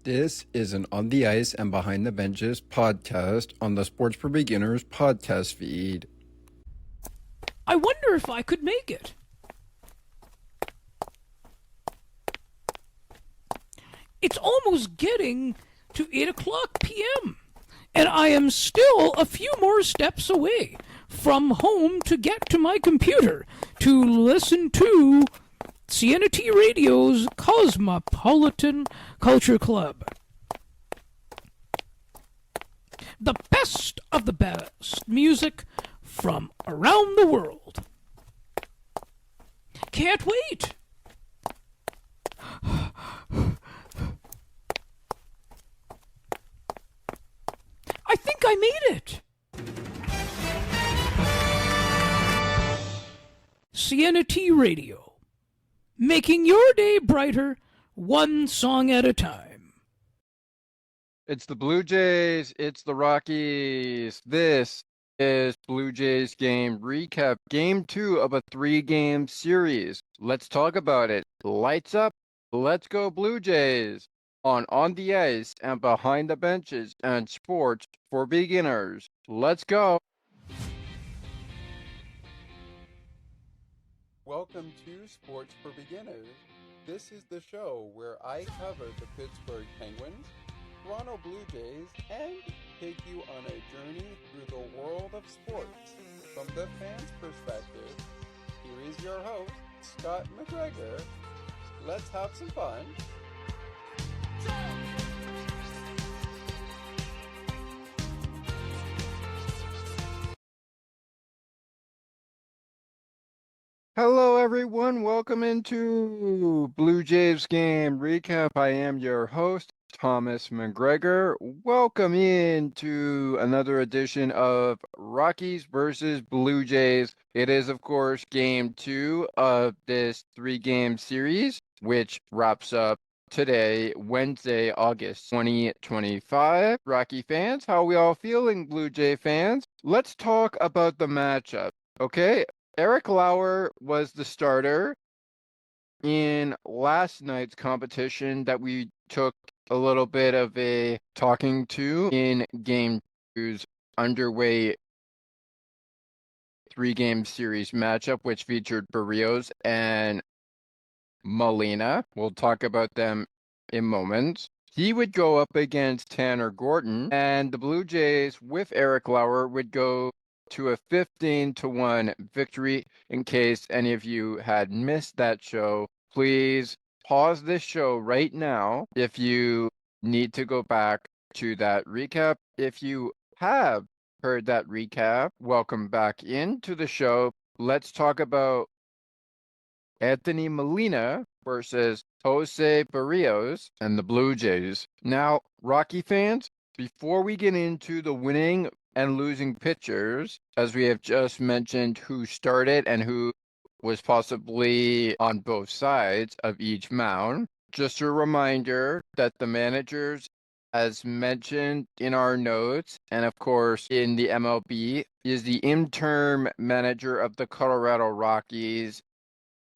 This is an On the Ice and Behind the Benches podcast on the Sports for Beginners podcast feed. I wonder if I could make it. It's almost getting to 8 o'clock p.m., and I am still a few more steps away from home to get to my computer to listen to CNT Radio's Cosmopolitan Culture Club. The best of the best music from around the world. Can't wait. I think I made it. CNT Radio, making your day brighter, one song at a time. It's the Blue Jays, it's the Rockies. This is Blue Jays game recap, game 2 of a 3-game series. Let's talk about it. Lights up, let's go Blue Jays. On the Ice and Behind the Benches and Sports for Beginners. Let's go. Welcome to Sports for Beginners. This is the show where I cover the Pittsburgh Penguins, Toronto Blue Jays, and take you on a journey through the world of sports. From the fans' perspective, here is your host, Scott McGregor. Let's have some fun. Hello everyone, welcome into Blue Jays game recap. I am your host, Thomas McGregor. Welcome into another edition of Rockies versus Blue Jays. It is, of course, game 2 of this 3-game series, which wraps up today, Wednesday, August 2025. Rocky fans, how are we all feeling, Blue Jay fans? Let's talk about the matchup, okay? Eric Lauer was the starter in last night's competition that we took a little bit of a talking to in game 2's underway 3-game series matchup, which featured Barrios and Molina. We'll talk about them in moments. He would go up against Tanner Gordon, and the Blue Jays with Eric Lauer would go to a 15-1 victory. In case any of you had missed that show, please pause this show right now if you need to go back to that recap. If you have heard that recap, welcome back into the show. Let's talk about Anthony Molina versus Jose Barrios and the Blue Jays. Now, Rocky fans, before we get into the winning and losing pitchers, as we have just mentioned who started and who was possibly on both sides of each mound, just a reminder that the managers, as mentioned in our notes, and of course in the MLB, is the interim manager of the Colorado Rockies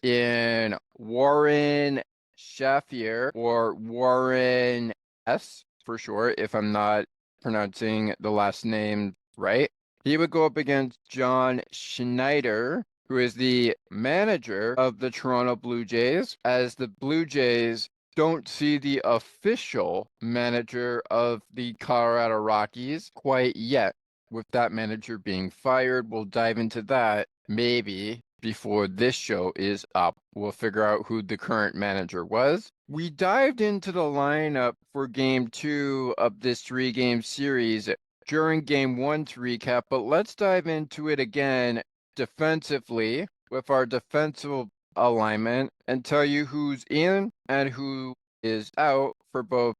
in Warren Shaffier, or Warren S. for short, if I'm not pronouncing the last name right. He would go up against John Schneider, who is the manager of the Toronto Blue Jays, as the Blue Jays don't see the official manager of the Colorado Rockies quite yet, with that manager being fired. We'll dive into that maybe before this show is up. We'll figure out who the current manager was. We dived into the lineup for game 2 of this 3-game series during game 1's recap, but let's dive into it again defensively with our defensive alignment and tell you who's in and who is out for both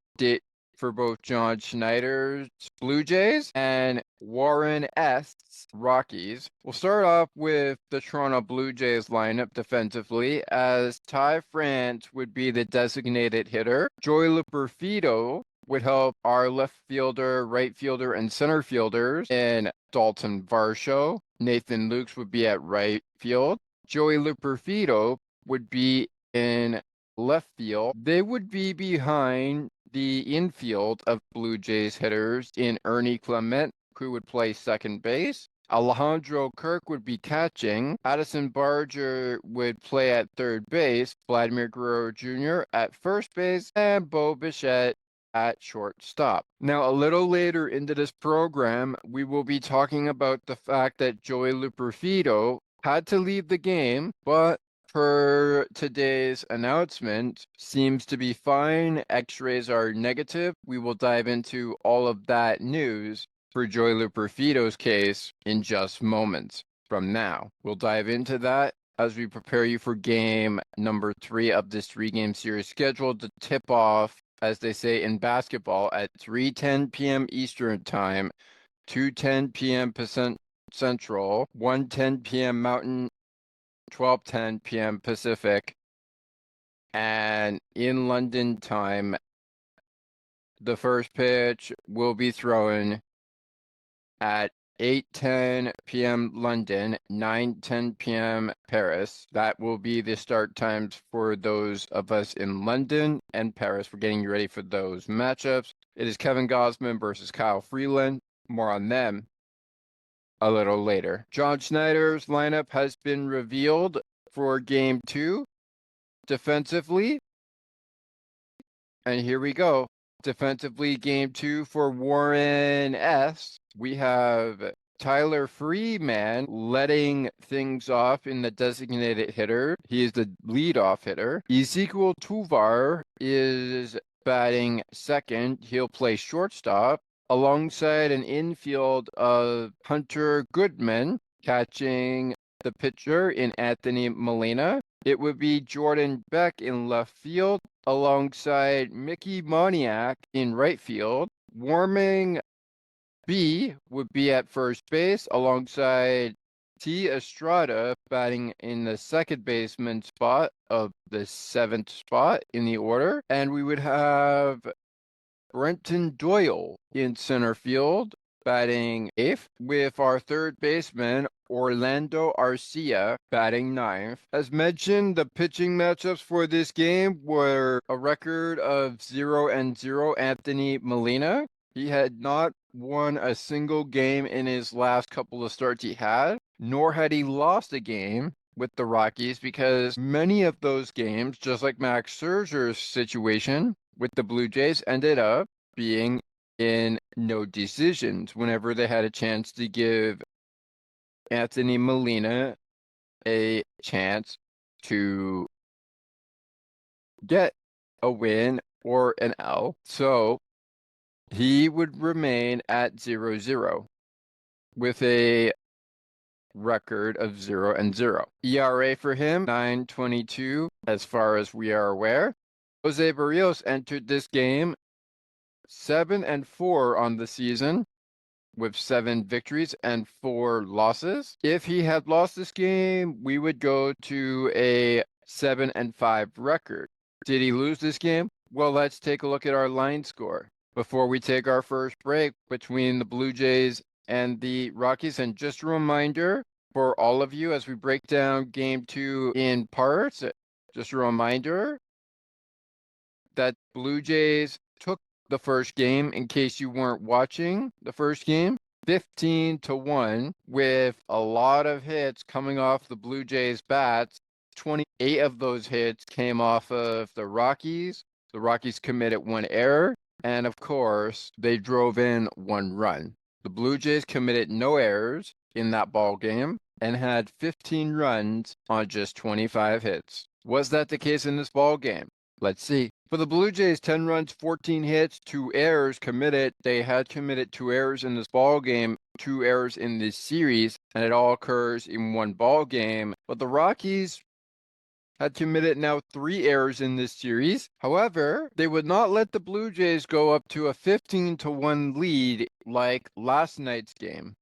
John Schneider's Blue Jays and Warren S.'s Rockies. We'll start off with the Toronto Blue Jays lineup defensively, as Ty France would be the designated hitter. Joey Luperfido would help our left fielder, right fielder, and center fielders in Dalton Varsho. Nathan Lukes would be at right field. Joey Luperfido would be in left field. They would be behind the infield of Blue Jays hitters in Ernie Clement, who would play second base. Alejandro Kirk would be catching. Addison Barger would play at third base. Vladimir Guerrero Jr. at first base. And Bo Bichette at shortstop. Now, a little later into this program, we will be talking about the fact that Joey Luperfido had to leave the game, but per today's announcement, seems to be fine. X-rays are negative. We will dive into all of that news for Joey Luperfido's case in just moments from now. We'll dive into that as we prepare you for game number 3 of this 3-game series scheduled to tip off, as they say in basketball, at 3:10 p.m. Eastern Time, 2:10 p.m. Central, 1:10 p.m. Mountain, 12:10 p.m. Pacific, and in London time, the first pitch will be thrown at 8:10 p.m. London, 9:10 p.m. Paris. That will be the start times for those of us in London and Paris. We're getting you ready for those matchups. It is Kevin Gausman versus Kyle Freeland. More on them a little later. John Schneider's lineup has been revealed for game 2 defensively. And here we go. Defensively, game 2 for Warren S. We have Tyler Freeman letting things off in the designated hitter. He is the leadoff hitter. Ezekiel Tovar is batting second. He'll play shortstop alongside an infield of Hunter Goodman catching the pitcher in Anthony Molina. It would be Jordan Beck in left field alongside Mickey Moniak in right field. Warming B would be at first base alongside T. Estrada batting in the second baseman spot of the 7th spot in the order. And we would have Brenton Doyle in center field batting 8th, with our third baseman Orlando Arcia batting 9th. As mentioned, the pitching matchups for this game were a record of 0-0. Anthony Molina, he had not won a single game in his last couple of starts he had, nor had he lost a game with the Rockies, because many of those games, just like Max Scherzer's situation with the Blue Jays, ended up being in no decisions whenever they had a chance to give Anthony Molina a chance to get a win or an L. So he would remain at 0-0 with a record of 0-0. ERA for him, 9.22 as far as we are aware. Jose Barrios entered this game 7-4 on the season, with 7 victories and 4 losses. If he had lost this game, we would go to a 7-5 record. Did he lose this game? Well, let's take a look at our line score before we take our first break between the Blue Jays and the Rockies. And just a reminder for all of you as we break down game 2 in parts, just a reminder that Blue Jays took the first game, in case you weren't watching the first game, 15-1, with a lot of hits coming off the Blue Jays bats. 28 of those hits came off of the Rockies. The Rockies committed 1 error, and of course, they drove in 1 run. The Blue Jays committed no errors in that ball game and had 15 runs on just 25 hits. Was that the case in this ball game? Let's see. For the Blue Jays, 10 runs, 14 hits, 2 errors committed. They had committed 2 errors in this ball game, 2 errors in this series, and it all occurs in 1 ball game. But the Rockies had committed now 3 errors in this series. However, they would not let the Blue Jays go up to a 15-1 lead like last night's game.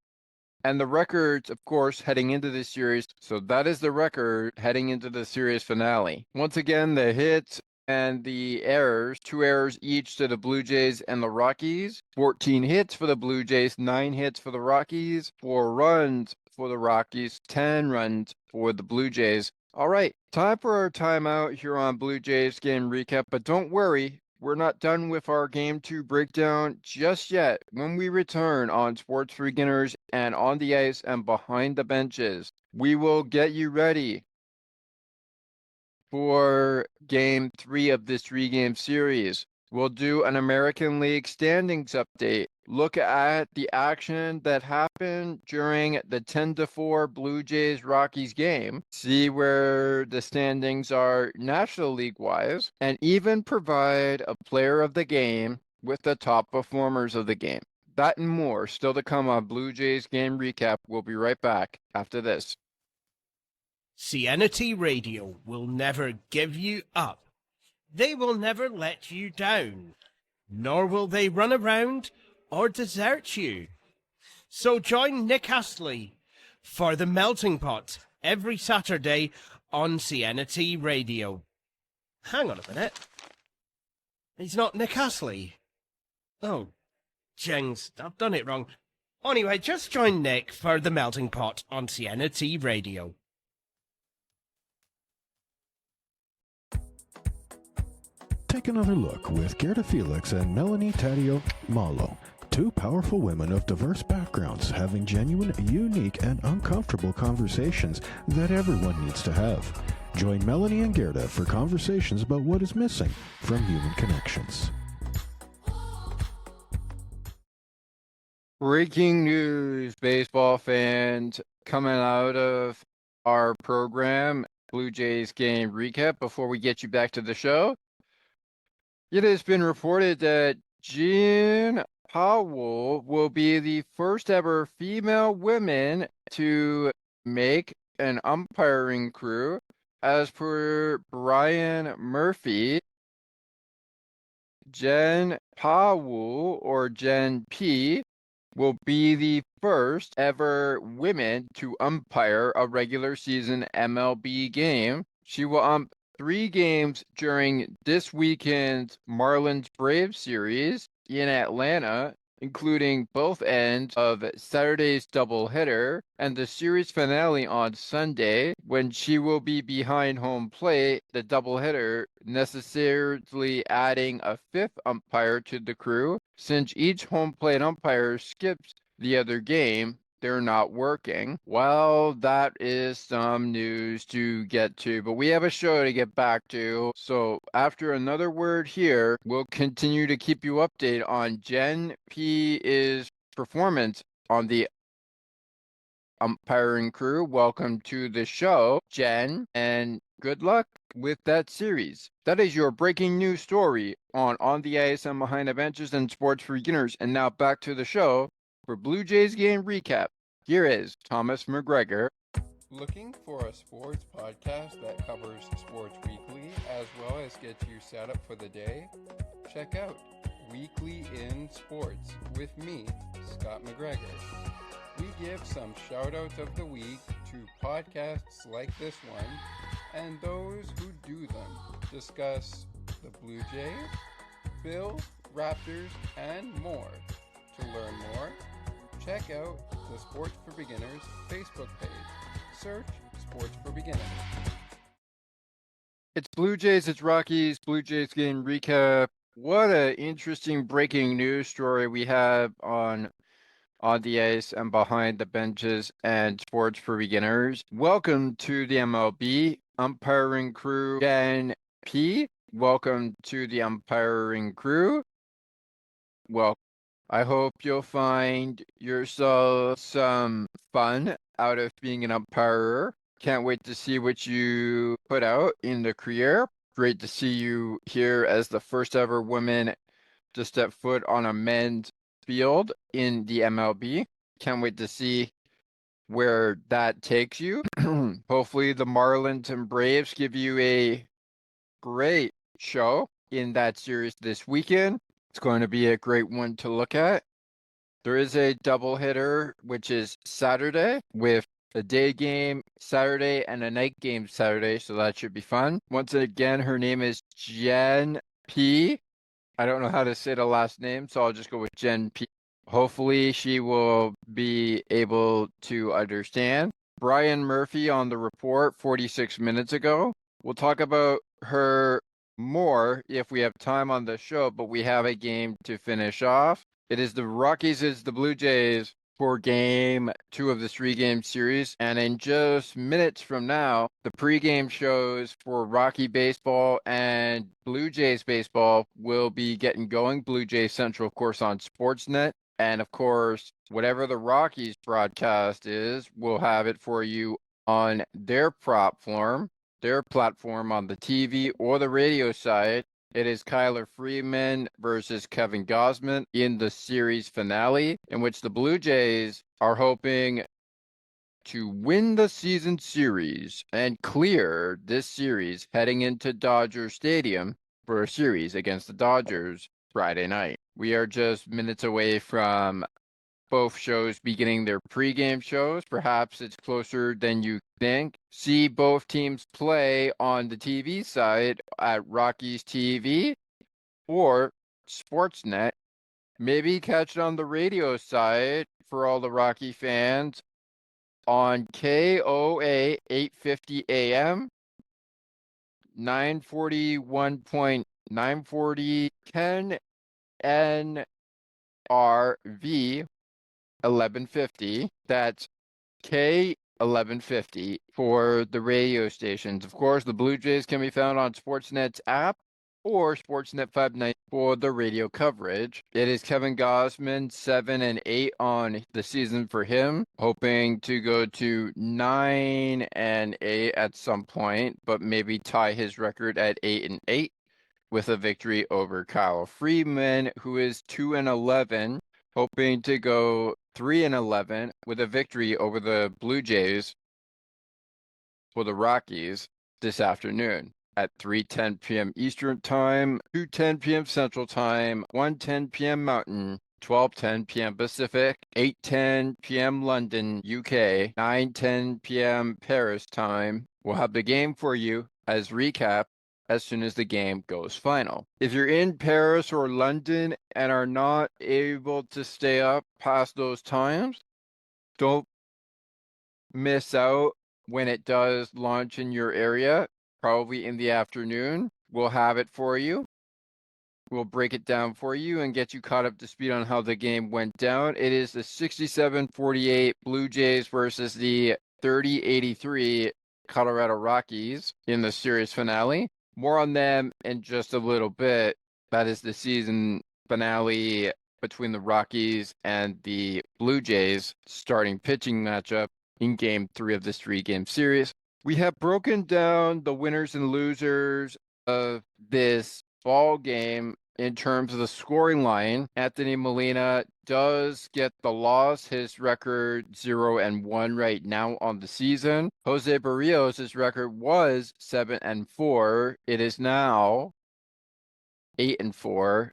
And the records, of course, heading into this series, so that is the record heading into the series finale. Once again, the hits and the errors, 2 errors each to the Blue Jays and the Rockies. 14 hits for the Blue Jays, 9 hits for the Rockies, 4 runs for the Rockies, 10 runs for the Blue Jays. All right, time for our timeout here on Blue Jays game recap, but don't worry, we're not done with our Game 2 breakdown just yet. When we return on Sports for Beginners and On the Ice and Behind the Benches, we will get you ready for Game 3 of this 3-game series. We'll do an American League standings update, look at the action that happened during the 10-4 Blue Jays Rockies game, see where the standings are National League-wise, and even provide a player of the game with the top performers of the game. That and more still to come on Blue Jays Game Recap. We'll be right back after this. CNT Radio will never give you up. They will never let you down, nor will they run around or desert you. So join Nick Astley for The Melting Pot every Saturday on CNT Radio. Hang on a minute. He's not Nick Astley. Oh, jings, I've done it wrong. Anyway, just join Nick for The Melting Pot on CNT Radio. Take another look with Gerda Felix and Melanie Taddeo Malo, two powerful women of diverse backgrounds having genuine, unique, and uncomfortable conversations that everyone needs to have. Join Melanie and Gerda for conversations about what is missing from human connections. Breaking news, baseball fans, coming out of our program, Blue Jays Game Recap. Before we get you back to the show, it has been reported that Jean Powell will be the first ever female woman to make an umpiring crew. As per Brian Murphy, Jen Powell, or Jen P, will be the first ever woman to umpire a regular season MLB game. She will ump 3 games during this weekend's Marlins-Braves series in Atlanta, including both ends of Saturday's doubleheader and the series finale on Sunday, when she will be behind home plate, the doubleheader necessarily adding a 5th umpire to the crew. Since each home plate umpire skips the other game, they're not working. Well, that is some news to get to, but we have a show to get back to. So after another word here, we'll continue to keep you updated on Jen P's performance on the umpiring crew. Welcome to the show, Jen, and good luck with that series. That is your breaking news story on the Ice and Behind the Benches and Sports for Beginners. And now back to the show. For Blue Jays Game Recap, here is Thomas McGregor. Looking for a sports podcast that covers sports weekly as well as gets you set up for the day? Check out Weekly in Sports with me, Scott McGregor. We give some shout-outs of the week to podcasts like this one and those who do them. Discuss the Blue Jays, Bills, Raptors, and more. To learn more, check out the Sports for Beginners Facebook page. Search Sports for Beginners. It's Blue Jays, it's Rockies, Blue Jays Game Recap. What an interesting breaking news story we have on the Ice and Behind the Benches and Sports for Beginners. Welcome to the MLB umpiring crew, Jen P. Welcome to the umpiring crew. Well, I hope you'll find yourself some fun out of being an umpirer. Can't wait to see what you put out in the career. Great to see you here as the first ever woman to step foot on a men's field in the MLB. Can't wait to see where that takes you. Hopefully the Marlins and Braves give you a great show in that series this weekend. It's going to be a great one to look at. There is a doubleheader, which is Saturday, with a day game Saturday and a night game Saturday, so that should be fun. Once again, her name is Jen P. I don't know how to say the last name, so I'll just go with Jen P. Hopefully she will be able to understand. Brian Murphy on the report 46 minutes ago. We'll talk about her more if we have time on the show, but we have a game to finish off. It is the Rockies is the Blue Jays for game 2 of this 3-game series. And in just minutes from now, the pregame shows for Rocky baseball and Blue Jays baseball will be getting going. Blue Jays Central, of course, on Sportsnet. And of course, whatever the Rockies broadcast is, we'll have it for you on their platform on the TV or the radio side. It is Kyler Freeman versus Kevin Gausman in the series finale, in which the Blue Jays are hoping to win the season series and clear this series heading into Dodger Stadium for a series against the Dodgers Friday night. We are just minutes away from both shows beginning their pregame shows. Perhaps it's closer than you think. See both teams play on the TV side at Rockies TV or Sportsnet. Maybe catch it on the radio side for all the Rocky fans on KOA 850 AM, 940 10 NRV 1150. That's K 1150 for the radio stations. Of course, the Blue Jays can be found on Sportsnet's app or Sportsnet 590 for the radio coverage. It is Kevin Gausman, 7-8 on the season for him, hoping to go to 9-8 at some point, but maybe tie his record at 8-8 with a victory over Kyle Freeman, who is 2-11, hoping to go 3-11 with a victory over the Blue Jays for the Rockies this afternoon at 3:10 p.m. Eastern Time, 2:10 p.m. Central Time, 1:10 p.m. Mountain, 12:10 p.m. Pacific, 8:10 p.m. London, UK, 9:10 p.m. Paris time. We'll have the game for you as recap as soon as the game goes final. If you're in Paris or London and are not able to stay up past those times, don't miss out when it does launch in your area, probably in the afternoon. We'll have it for you. We'll break it down for you and get you caught up to speed on how the game went down. It is the 67-48 Blue Jays versus the 30-83 Colorado Rockies in the series finale. More on them in just a little bit. That is the season finale between the Rockies and the Blue Jays starting pitching matchup in game 3 of this 3-game series. We have broken down the winners and losers of this ball game in terms of the scoring line. Anthony Molina does get the loss. His record 0-1 right now on the season. Jose Barrios, his record was 7-4. It is now 8-4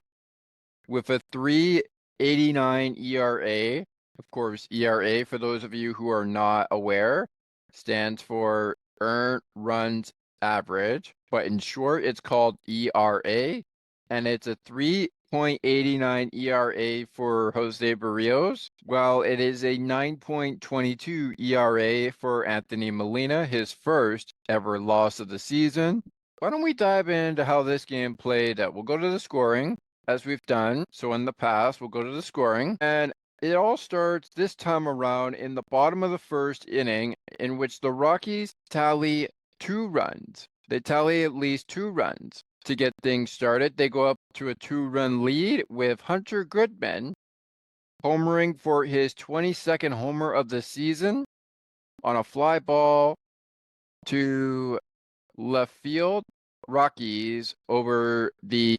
with a 3.89 ERA. Of course, ERA, for those of you who are not aware, stands for earned runs average, but in short, it's called ERA, and it's a 3.89 ERA for Jose Barrios, while it is a 9.22 ERA for Anthony Molina, his first ever loss of the season. Why don't we dive into how this game played out? We'll go to the scoring, as we've done. So in the past, we'll go to the scoring, and it all starts this time around in the bottom of the first inning, in which the Rockies tally 2 runs. They tally at least 2 runs to get things started. They go up to a 2-run lead with Hunter Goodman homering for his 22nd homer of the season on a fly ball to left field. Rockies over the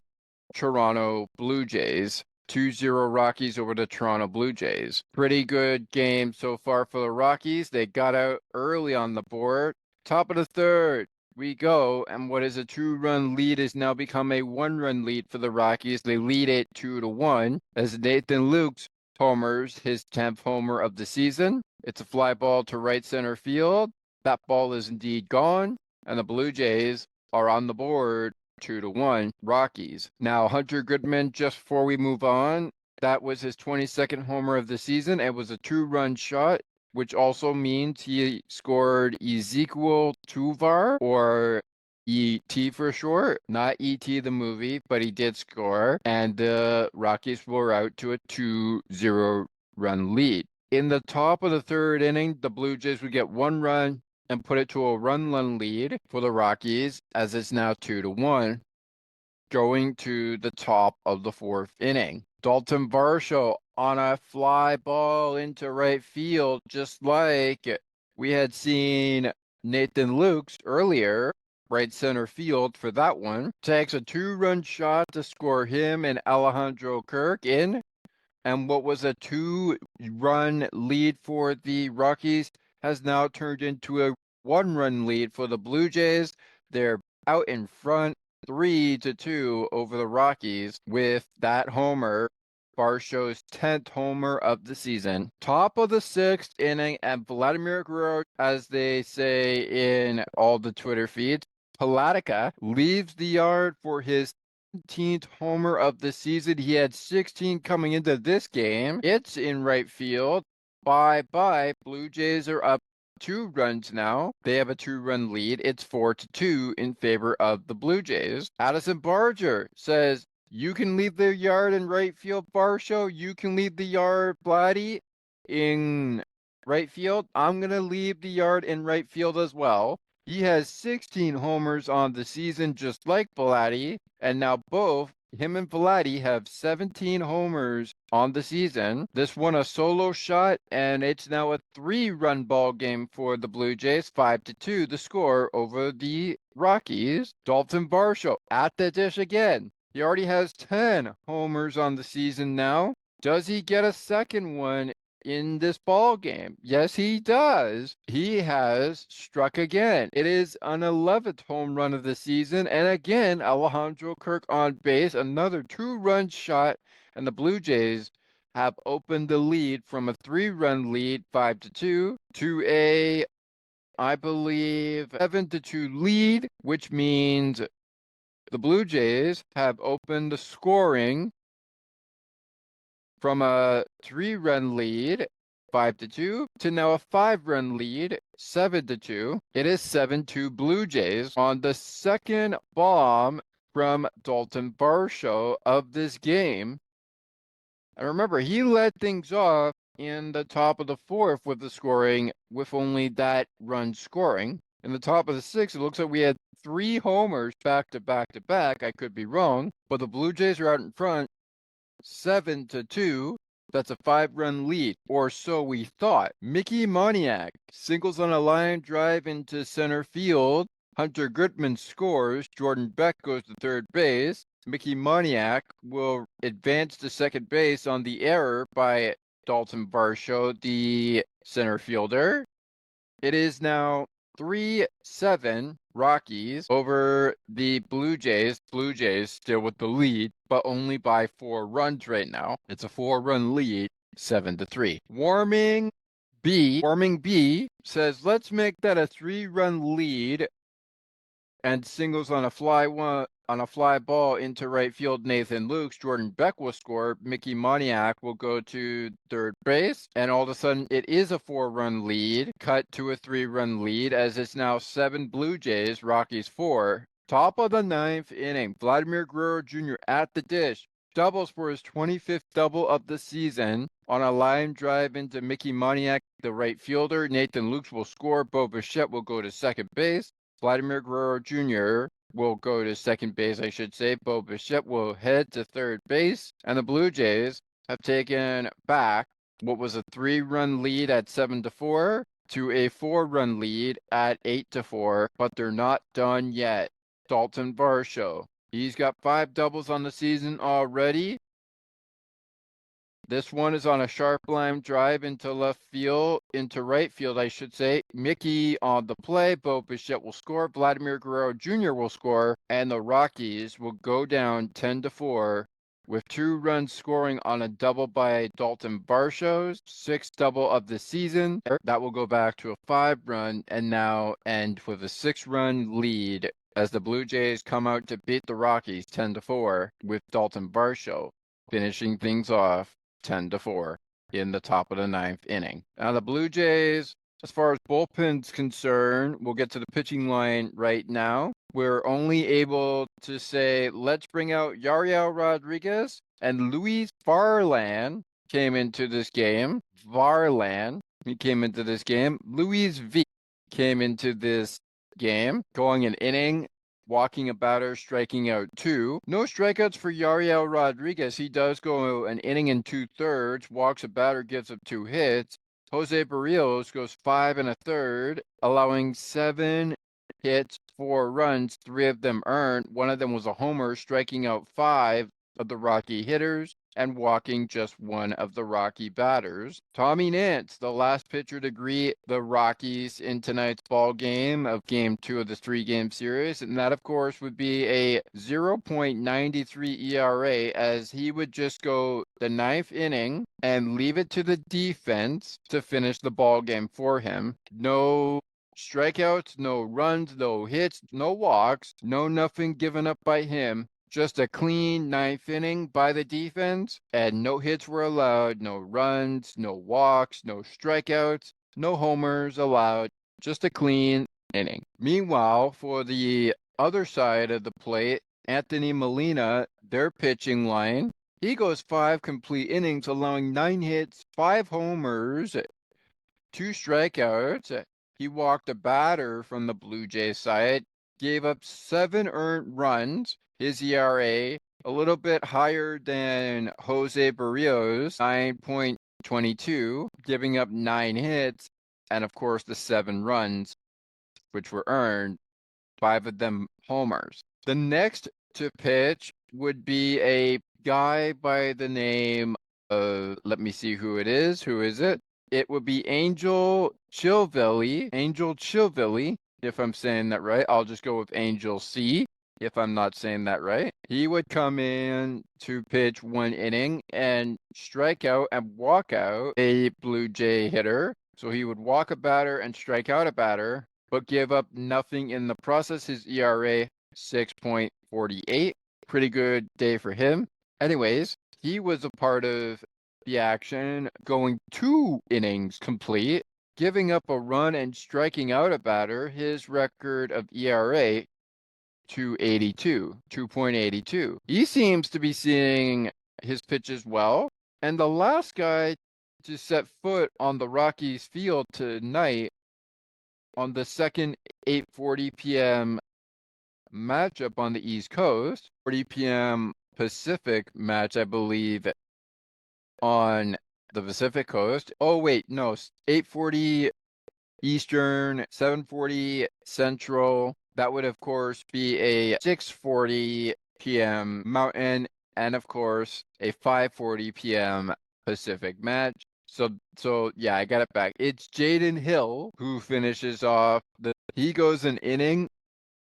Toronto Blue Jays. 2-0 Rockies over the Toronto Blue Jays. Pretty good game so far for the Rockies. They got out early on the board. Top of the third, we go, and what is a 2-run lead has now become a 1-run lead for the Rockies. They lead it 2-1 as Nathan Lukes homers his 10th homer of the season. It's a fly ball to right center field. That ball is indeed gone, and the Blue Jays are on the board 2-1 Rockies. Now, Hunter Goodman, just before we move on, that was his 22nd homer of the season. It was a 2-run shot, which also means he scored Ezequiel Tovar or E.T. for short, not E.T. the movie, but he did score, and the Rockies were out to a 2-0 run lead. In the top of the third inning, the Blue Jays would get 1 run and put it to a run lead for the Rockies, as it's now 2-1, going to the top of the fourth inning. Dalton Varsho on a fly ball into right field, just like we had seen Nathan Lukes earlier, right center field for that one. Takes a 2-run shot to score him and Alejandro Kirk in. And what was a 2-run lead for the Rockies has now turned into a 1-run lead for the Blue Jays. They're out in front 3-2 over the Rockies with that homer. Varsho's 10th homer of the season. Top of the 6th inning, and Vladimir Guerrero, as they say in all the Twitter feeds, Palatica leaves the yard for his 17th homer of the season. He had 16 coming into this game. It's in right field. Bye-bye. Blue Jays are up 2 runs now. They have a 2-run lead. It's 4-2 in favor of the Blue Jays. Addison Barger says, you can leave the yard in right field, Varsho. You can leave the yard, Vladdy, in right field. I'm going to leave the yard in right field as well. He has 16 homers on the season, just like Vladdy. And now both him and Vladdy have 17 homers on the season. This one a solo shot, and it's now a 3-run ball game for the Blue Jays. 5-2 the score over the Rockies. Dalton Varsho at the dish again. He already has 10 homers on the season now. Does he get a second one in this ball game? Yes, he does. He has struck again. It is an 11th home run of the season. And again, Alejandro Kirk on base, another 2-run shot. And the Blue Jays have opened the lead from a 3-run lead, 5-2, to a, I believe, 7-2 lead, which means the Blue Jays have opened the scoring from a 3-run lead, 5-2, to now a 5-run lead, 7-2. It is 7-2 Blue Jays on the second bomb from Dalton Varsho of this game. And remember, he led things off in the top of the 4th with the scoring, with only that run scoring. In the top of the 6th, it looks like we had 3 homers back to back to back. I could be wrong, but the Blue Jays are out in front 7-2. That's a 5-run lead, or so we thought. Mickey Moniak singles on a line drive into center field. Hunter Goodman scores. Jordan Beck goes to third base. Mickey Moniak will advance to second base on the error by Dalton Varsho, the center fielder. It is now 3-7 Rockies over the Blue Jays. Blue Jays still with the lead, but only by 4 runs right now. It's a 4-run lead, 7-3. Warming B says, let's make that a 3-run lead, and singles on a fly ball into right field. Nathan Lukes. Jordan Beck will score. Mickey Moniak will go to third base. And all of a sudden, it is a 4-run lead, cut to a 3-run lead, as it's now 7 Blue Jays, Rockies 4. Top of the 9th inning, Vladimir Guerrero Jr. at the dish. Doubles for his 25th double of the season on a line drive into Mickey Moniak, the right fielder. Nathan Lukes will score. Bo Bichette will go to second base. Vladimir Guerrero Jr. will go to second base, I should say. Bo Bichette will head to third base. And the Blue Jays have taken back what was a 3-run lead at 7-4 to a 4-run lead at 8-4, but they're not done yet. Dalton Varsho, he's got 5 doubles on the season already. This one is on a sharp line drive into right field, I should say. Mickey on the play. Bo Bichette will score. Vladimir Guerrero Jr. will score. And the Rockies will go down 10-4 with 2 runs scoring on a double by Dalton Varsho's 6th double of the season. That will go back to a 5-run and now end with a 6-run lead as the Blue Jays come out to beat the Rockies 10-4 with Dalton Varsho finishing things off 10-4 in the top of the 9th inning. Now the Blue Jays As far as bullpen's concerned, we'll get to the pitching line right now. We're only able to say, let's bring out Yariel Rodriguez and Luis Varlan came into this game. He came into this game. Luis V came into this game, going an inning, walking a batter, striking out 2. No strikeouts for Yariel Rodriguez. He does go an inning and 2/3, walks a batter, gives up 2 hits. Jose Barrios goes 5 1/3, allowing 7 hits, 4 runs, 3 of them earned. One of them was a homer, striking out 5 of the Rocky hitters and walking just 1 of the Rocky batters. Tommy Nance, the last pitcher to greet the Rockies in tonight's ball game of game 2 of this 3-game series. And that, of course, would be a 0.93 ERA, as he would just go the 9th inning and leave it to the defense to finish the ball game for him. No strikeouts, no runs, no hits, no walks, no nothing given up by him. Just a clean 9th inning by the defense, and no hits were allowed, no runs, no walks, no strikeouts, no homers allowed, just a clean inning. Meanwhile, for the other side of the plate, Anthony Molina, their pitching line, he goes 5 complete innings, allowing 9 hits, 5 homers, 2 strikeouts. He walked a batter from the Blue Jays side, gave up 7 earned runs. His ERA a little bit higher than Jose Barrios, 9.22, giving up 9 hits, and of course the 7 runs, which were earned, 5 of them homers. The next to pitch would be a guy by the name of, let me see who it is. Who is it? It would be Angel Chilvilli, if I'm saying that right. I'll just go with Angel C, if I'm not saying that right. He would come in to pitch 1 inning and strike out and walk out a Blue Jay hitter. So he would walk a batter and strike out a batter, but give up nothing in the process. His ERA, 6.48. Pretty good day for him. Anyways, he was a part of the action, going 2 innings complete, giving up a run and striking out a batter. His record of ERA, 2.82. He seems to be seeing his pitches well. And the last guy to set foot on the Rockies field tonight on the second 8:40 p.m. matchup on the East Coast, 40 p.m. Pacific match, I believe, on the Pacific Coast. Oh, wait, no, 8:40 Eastern, 7:40 Central. That would, of course, be a 6:40 p.m. Mountain, and of course, a 5:40 p.m. Pacific match. So yeah, I got it back. It's Jaden Hill who finishes off he goes an inning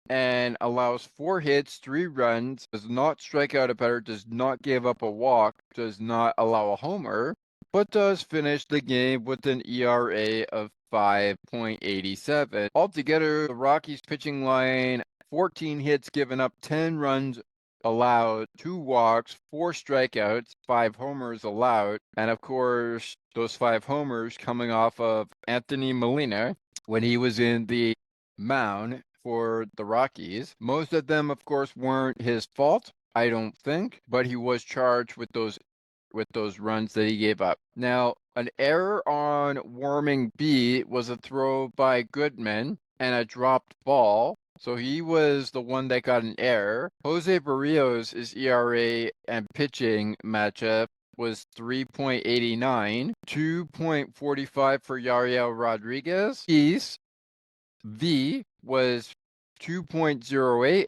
and allows 4 hits, 3 runs, does not strike out a batter, does not give up a walk, does not allow a homer, but does finish the game with an ERA of 5.87. Altogether, the Rockies pitching line, 14 hits given up, 10 runs allowed, 2 walks, 4 strikeouts, 5 homers allowed, and of course, those 5 homers coming off of Anthony Molina when he was in the mound for the Rockies. Most of them, of course, weren't his fault, I don't think, but he was charged with those runs that he gave up. Now, an error on Warming B was a throw by Goodman and a dropped ball. So he was the one that got an error. Jose Barrios' ERA and pitching matchup was 3.89, 2.45 for Yariel Rodriguez. East V was 2.08,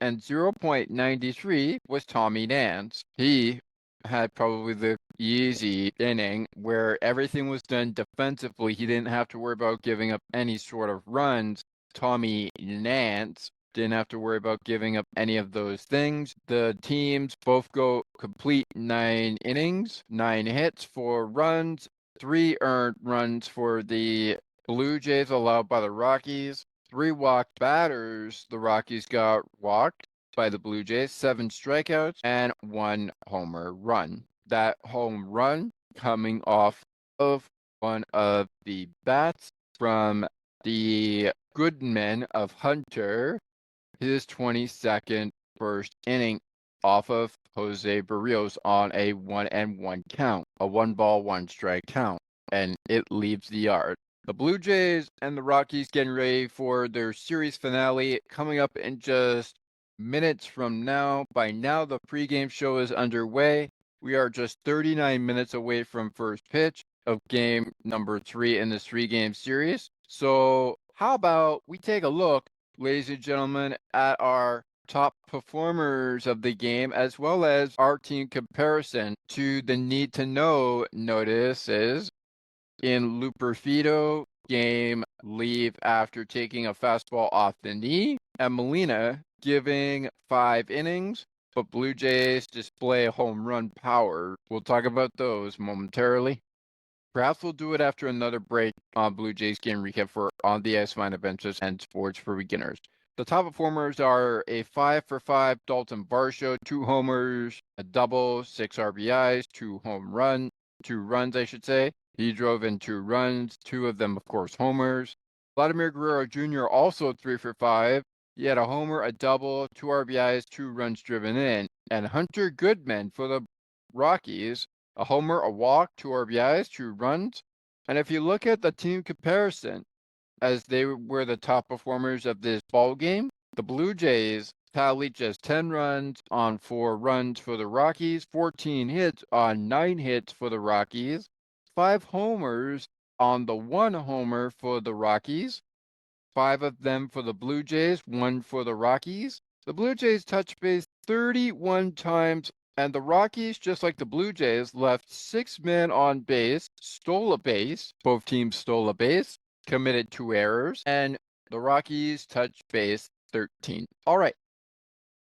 and 0.93 was Tommy Nance. He had probably the easy inning where everything was done defensively. He didn't have to worry about giving up any sort of runs. Tommy Nance didn't have to worry about giving up any of those things. The teams both go complete 9 innings, 9 hits, 4 runs, 3 earned runs for the Blue Jays allowed by the Rockies. 3 walked batters. The Rockies got walked by the Blue Jays, 7 strikeouts, and 1 homer run. That home run coming off of one of the bats from the Goodman of Hunter, his 22nd first inning off of Jose Barrios on a 1-1 count, a 1-ball, 1-strike count, and it leaves the yard. The Blue Jays and the Rockies getting ready for their series finale coming up in just minutes from now. By now, the pregame show is underway. We are just 39 minutes away from first pitch of game number 3 in this 3-game series. So how about we take a look, ladies and gentlemen, at our top performers of the game, as well as our team comparison to the need to know notices in Lou Perfido, game leave after taking a fastball off the knee, and Molina giving 5 innings, but Blue Jays display home run power. We'll talk about those momentarily. Perhaps we'll do it after another break on Blue Jays game recap for On the Ice Fine Adventures and Sports for Beginners. The top performers are a 5-for-5 Dalton Varsho, 2 homers, a double, 6 RBIs, 2 runs, I should say. He drove in 2 runs, 2 of them, of course, homers. Vladimir Guerrero Jr. also 3-for-5. He had a homer, a double, 2 RBIs, 2 runs driven in. And Hunter Goodman for the Rockies, a homer, a walk, 2 RBIs, 2 runs. And if you look at the team comparison, as they were the top performers of this ball game, the Blue Jays tallied just 10 runs on 4 runs for the Rockies, 14 hits on 9 hits for the Rockies, 5 homers on the 1 homer for the Rockies, 5 of them for the Blue Jays, 1 for the Rockies. The Blue Jays touched base 31 times, and the Rockies, just like the Blue Jays, left 6 men on base, stole a base. Both teams stole a base, committed 2 errors, and the Rockies touched base 13. All right.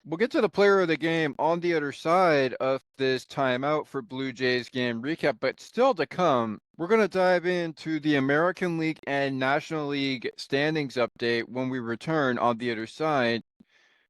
We'll get to the player of the game on the other side of this timeout for Blue Jays game recap, but still to come, we're going to dive into the American League and National League standings update when we return on the other side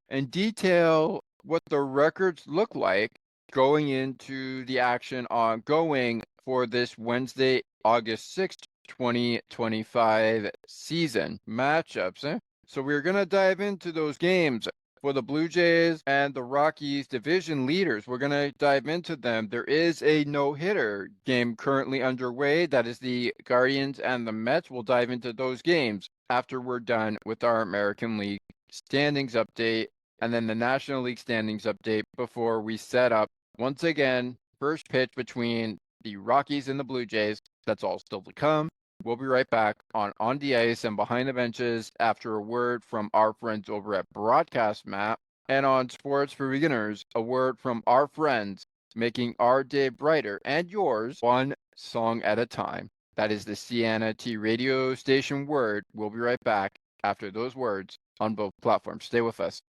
and detail what the records look like going into the action ongoing for this Wednesday, August 6th, 2025 season matchups. So we're going to dive into those games. For the Blue Jays and the Rockies division leaders, we're going to dive into them. There is a no-hitter game currently underway. That is the Guardians and the Mets. We'll dive into those games after we're done with our American League standings update and then the National League standings update before we set up, once again, first pitch between the Rockies and the Blue Jays. That's all still to come. We'll be right back on the ice and behind the benches after a word from our friends over at Broadcast Map and on Sports for Beginners, a word from our friends making our day brighter and yours one song at a time. That is the Sienna T radio station word. We'll be right back after those words on both platforms. Stay with us.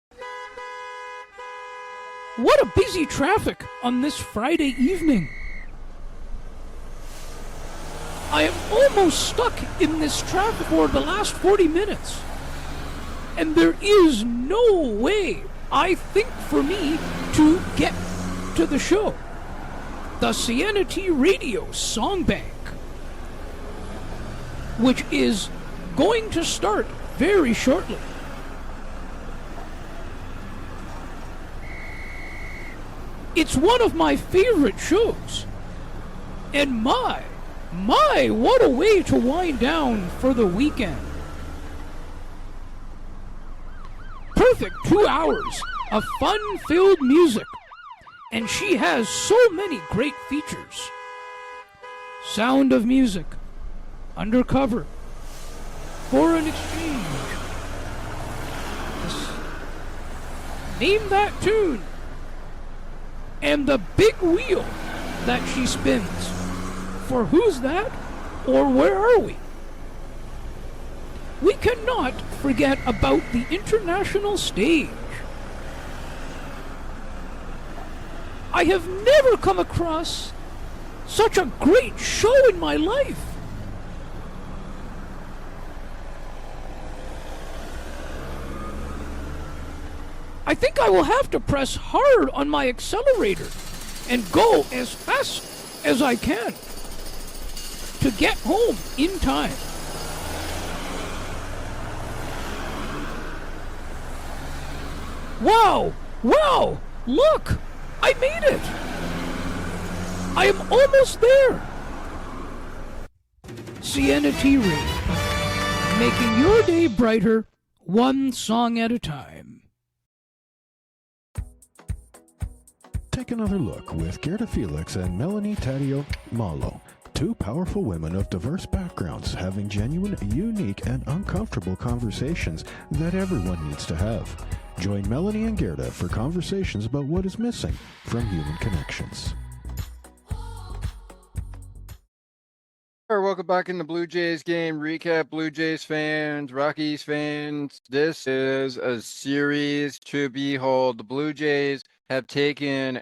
What a busy traffic on this Friday evening. I am almost stuck in this traffic for the last 40 minutes. And there is no way, I think, for me to get to the show. The Sienna T Radio Song Bank, which is going to start very shortly. It's one of my favorite shows. And my, what a way to wind down for the weekend. Perfect 2 hours of fun-filled music. And she has so many great features. Sound of Music, Undercover, Foreign Exchange, Name That Tune, and the big wheel that she spins. For Who's That? Or Where Are We? We cannot forget about the international stage. I have never come across such a great show in my life. I think I will have to press hard on my accelerator and go as fast as I can to get home in time. Wow! Wow! Look! I made it! I am almost there! Sienna Tea Reed, making your day brighter, one song at a time. Take another look with Gerda Felix and Melanie Taddeo Malo, two powerful women of diverse backgrounds having genuine, unique, and uncomfortable conversations that everyone needs to have. Join Melanie and Gerda for conversations about what is missing from human connections. All right, welcome back in the Blue Jays game recap. Blue Jays fans, Rockies fans, this is a series to behold. The Blue Jays have taken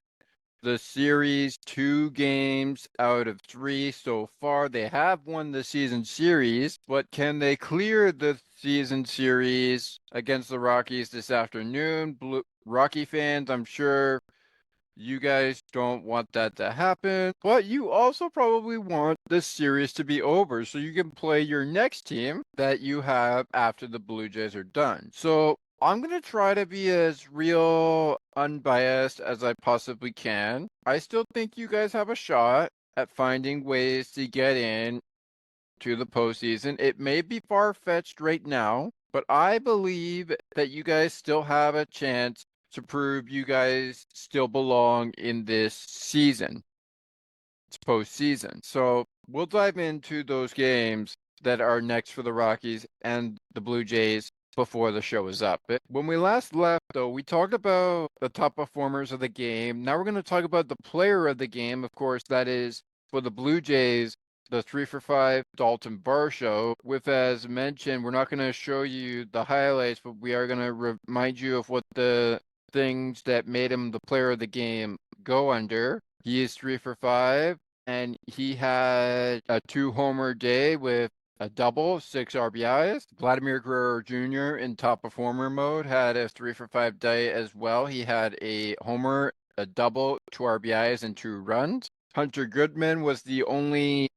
the series 2 games out of 3 so far. They have won the season series, but can they clear the season series against the Rockies this afternoon? Rocky fans, I'm sure you guys don't want that to happen, but you also probably want this series to be over so you can play your next team that you have after the Blue Jays are done. So I'm going to try to be as real unbiased as I possibly can. I still think you guys have a shot at finding ways to get in to the postseason. It may be far-fetched right now, but I believe that you guys still have a chance to prove you guys still belong in this season. It's postseason. So we'll dive into those games that are next for the Rockies and the Blue Jays before the show is up. When we last left, though, we talked about the top performers of the game. Now we're going to talk about the player of the game. Of course, that is for the Blue Jays, the 3-for-5 Dalton Varsho. With, as mentioned, we're not going to show you the highlights, but we are going to remind you of what the things that made him the player of the game go under. He is 3-for-5, and he had a 2-homer day with a double, 6 RBIs. Vladimir Guerrero Jr. in top performer mode had a 3-for-5 day as well. He had a homer, a double, 2 RBIs, and 2 runs. Hunter Goodman was the only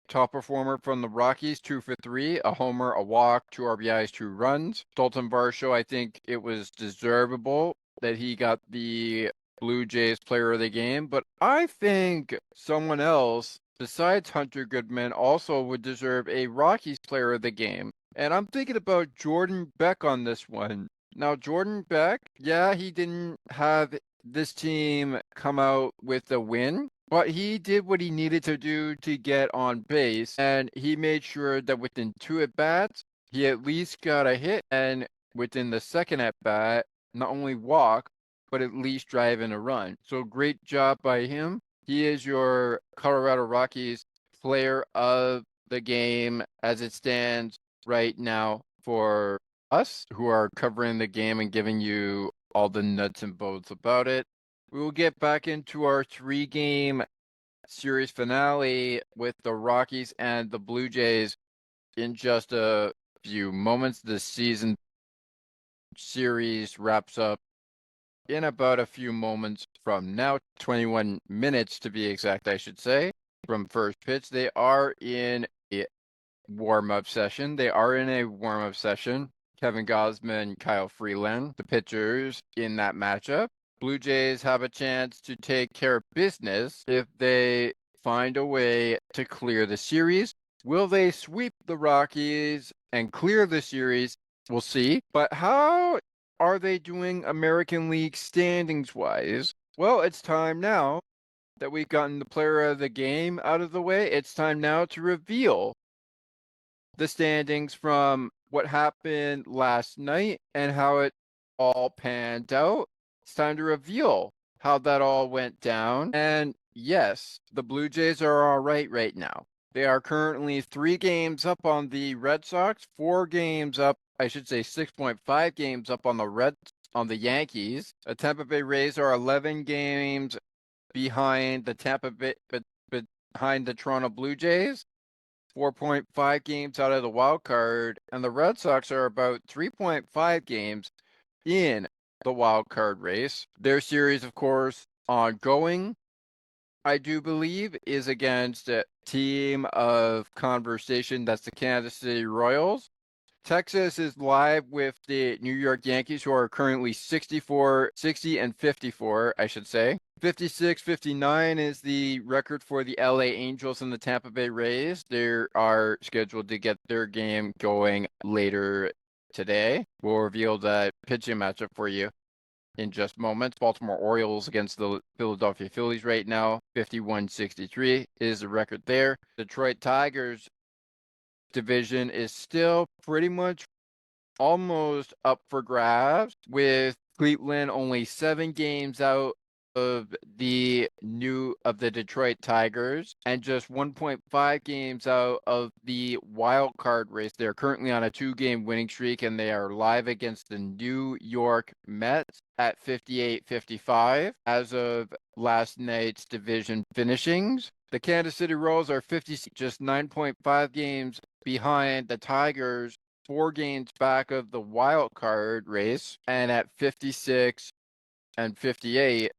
top performer from the Rockies, 2-for-3, a homer, a walk, 2 RBIs, 2 runs. Dalton Varsho, I think it was deservable that he got the Blue Jays player of the game, but I think someone else besides Hunter Goodman also would deserve a Rockies player of the game. And I'm thinking about Jordan Beck on this one. Now, Jordan Beck, yeah, he didn't have this team come out with a win, but he did what he needed to do to get on base, and he made sure that within 2 at-bats, he at least got a hit, and within the second at-bat, not only walk, but at least drive in a run. So great job by him. He is your Colorado Rockies player of the game as it stands right now for us who are covering the game and giving you all the nuts and bolts about it. We will get back into our 3-game series finale with the Rockies and the Blue Jays in just a few moments. The season series wraps up in about a few moments from now, 21 minutes to be exact, I should say, from first pitch. They are in a warm-up session. Kevin Gausman, Kyle Freeland, the pitchers in that matchup. Blue Jays have a chance to take care of business if they find a way to clear the series. Will they sweep the Rockies and clear the series? We'll see. But how are they doing American League standings wise? Well, it's time now that we've gotten the player of the game out of the way. It's time now to reveal the standings from what happened last night and how it all panned out. It's time to reveal how that all went down. And yes, the Blue Jays are all right now. They are currently 3 games up on the Red Sox, 4 games up, I should say 6.5 games up on the Yankees. The Tampa Bay Rays are 11 games behind the behind the Toronto Blue Jays, 4.5 games out of the wild card, and the Red Sox are about 3.5 games in the wild card race. Their series, of course, ongoing, I do believe, is against a team of conversation. That's the Kansas City Royals. Texas is live with the New York Yankees, who are currently 64, 60, and 54, I should say. 56-59 is the record for the LA Angels and the Tampa Bay Rays. They are scheduled to get their game going later today. We'll reveal the pitching matchup for you in just moments. Baltimore Orioles against the Philadelphia Phillies right now. 51-63 is the record there. Detroit Tigers division is still pretty much almost up for grabs, with Cleveland only 7 games out of the Detroit Tigers and just 1.5 games out of the wild card race. They're currently on a 2-game winning streak, and they are live against the New York Mets at 58-55 as of last night's division finishings. The Kansas City Royals are just 9.5 games behind the Tigers, 4 games back of the wild card race, and at 56 and 58,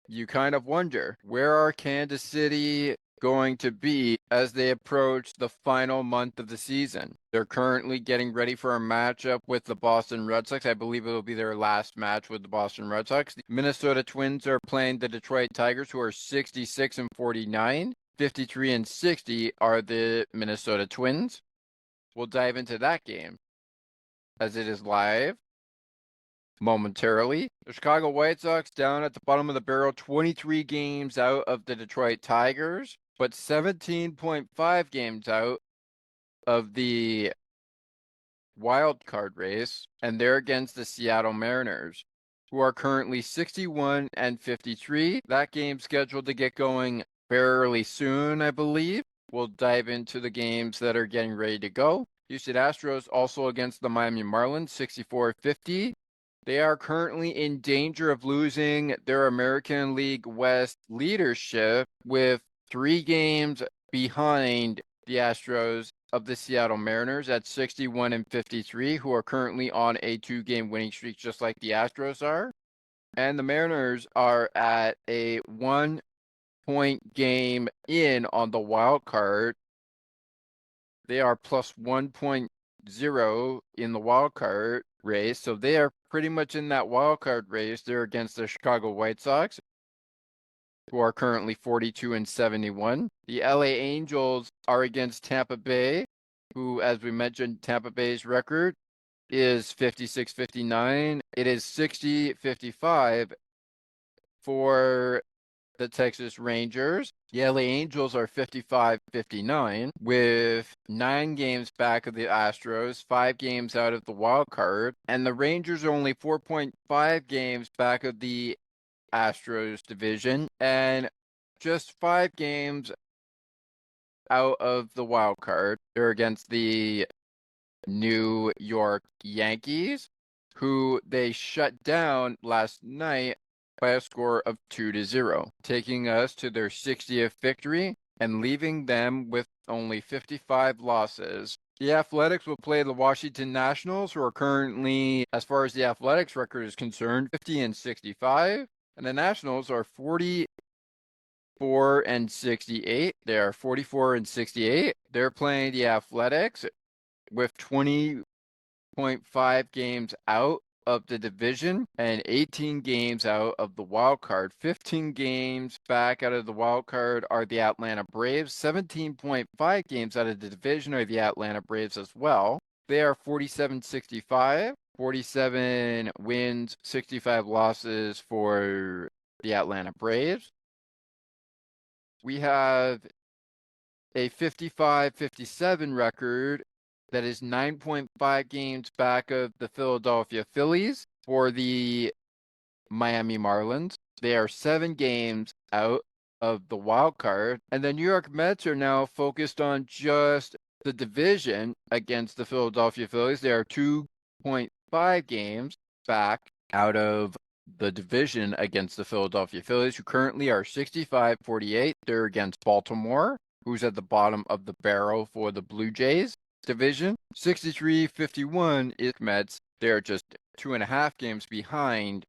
you kind of wonder, where are Kansas City going to be as they approach the final month of the season? They're currently getting ready for a matchup with the Boston Red Sox. I believe it will be their last match with the Boston Red Sox. The Minnesota Twins are playing the Detroit Tigers, who are 66 and 49. 53 and 60 are the Minnesota Twins. We'll dive into that game as it is live momentarily. The Chicago White Sox down at the bottom of the barrel, 23 games out of the Detroit Tigers, but 17.5 games out of the wild card race, and they're against the Seattle Mariners, who are currently 61 and 53. That game's scheduled to get going fairly soon, I believe. We'll dive into the games that are getting ready to go. Houston Astros also against the Miami Marlins, 64-50. They are currently in danger of losing their American League West leadership, with 3 games behind the Astros of the Seattle Mariners at 61 and 53, who are currently on a 2-game winning streak just like the Astros are. And the Mariners are at a 1-point game in on the wild card. They are plus 1.0 in the wild card race, so they are pretty much in that wild card race. They're against the Chicago White Sox, who are currently 42 and 71. The LA Angels are against Tampa Bay, who, as we mentioned, Tampa Bay's record is 56-59. It is 60-55 for the Texas Rangers. The LA Angels are 55-59 with 9 games back of the Astros, 5 games out of the wild card, and the Rangers are only 4.5 games back of the Astros division and just 5 games out of the wild card. They're against the New York Yankees, who they shut down last night by a score of 2-0, taking us to their 60th victory and leaving them with only 55 losses. The Athletics will play the Washington Nationals, who are currently, as far as the Athletics record is concerned, 50 and 65, and the Nationals are 44 and 68. They are 44 and 68. They're playing the Athletics with 20.5 games out of the division and 18 games out of the wild card. 15 games back out of the wild card are the Atlanta Braves. 17.5 games out of the division are the Atlanta Braves as well. They are 47-65, 47 wins, 65 losses for the Atlanta Braves. We have a 55-57 record that is 9.5 games back of the Philadelphia Phillies for the Miami Marlins. They are 7 games out of the wild card, and the New York Mets are now focused on just the division against the Philadelphia Phillies. They are 2.5 games back out of the division against the Philadelphia Phillies, who currently are 65-48. They're against Baltimore, who's at the bottom of the barrel for the Blue Jays division. 63-51 is Mets. They're just 2.5 games behind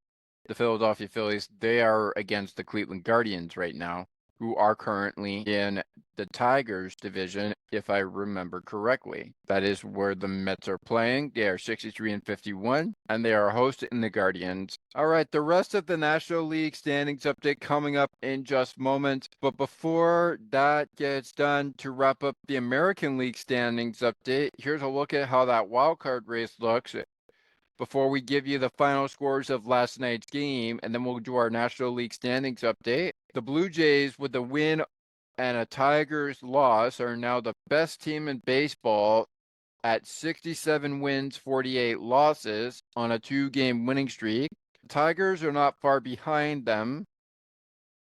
the Philadelphia Phillies. They are against the Cleveland Guardians right now. who are currently in the Tigers division, if I remember correctly. That is where the Mets are playing. They are 63-51, and they are hosting the Guardians. All right, the rest of the National League standings update coming up in just moments. But before that gets done, to wrap up the American League standings update, here's a look at how that wild card race looks before we give you the final scores of last night's game, and then we'll do our National League standings update. The Blue Jays, with a win and a Tigers loss, are now the best team in baseball at 67 wins, 48 losses on a 2-game winning streak. The Tigers are not far behind them,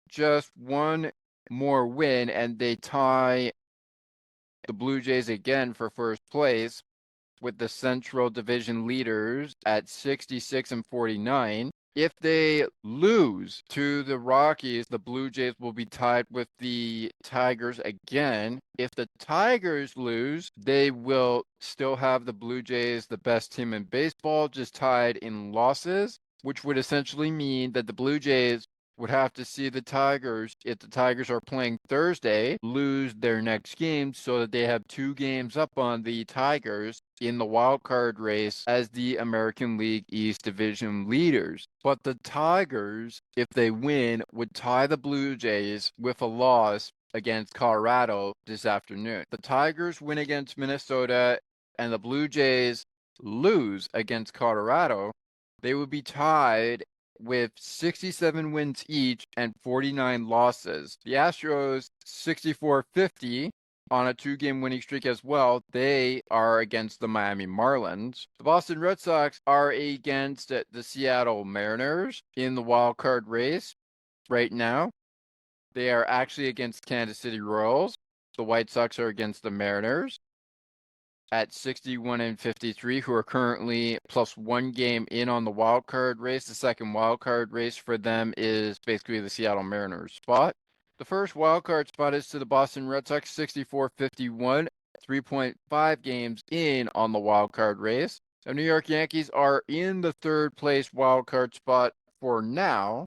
just one more win, and they tie the Blue Jays again for first place, with the Central Division leaders at 66-49. If they lose to the Rockies, the Blue Jays will be tied with the Tigers again. If the Tigers lose, they will still have the Blue Jays, the best team in baseball, just tied in losses, which would essentially mean that the Blue Jays would have to see the Tigers, if the Tigers are playing Thursday, lose their next game so that they have 2 games up on the Tigers in the wild card race as the American League East Division leaders. But the Tigers, if they win, would tie the Blue Jays with a loss against Colorado this afternoon. The Tigers win against Minnesota and the Blue Jays lose against Colorado, they would be tied with 67 wins each and 49 losses. The Astros 64-50 on a 2-game winning streak as well. They are against the Miami Marlins. The Boston Red Sox are against the Seattle Mariners in the wild card race right now. They are actually against Kansas City Royals. The White Sox are against the Mariners at 61-53, who are currently plus 1 game in on the wild card race. The second wild card race for them is basically the Seattle Mariners spot. The first wild card spot is to the Boston Red Sox, 64-51, 3.5 games in on the wild card race. The New York Yankees are in the third place wild card spot for now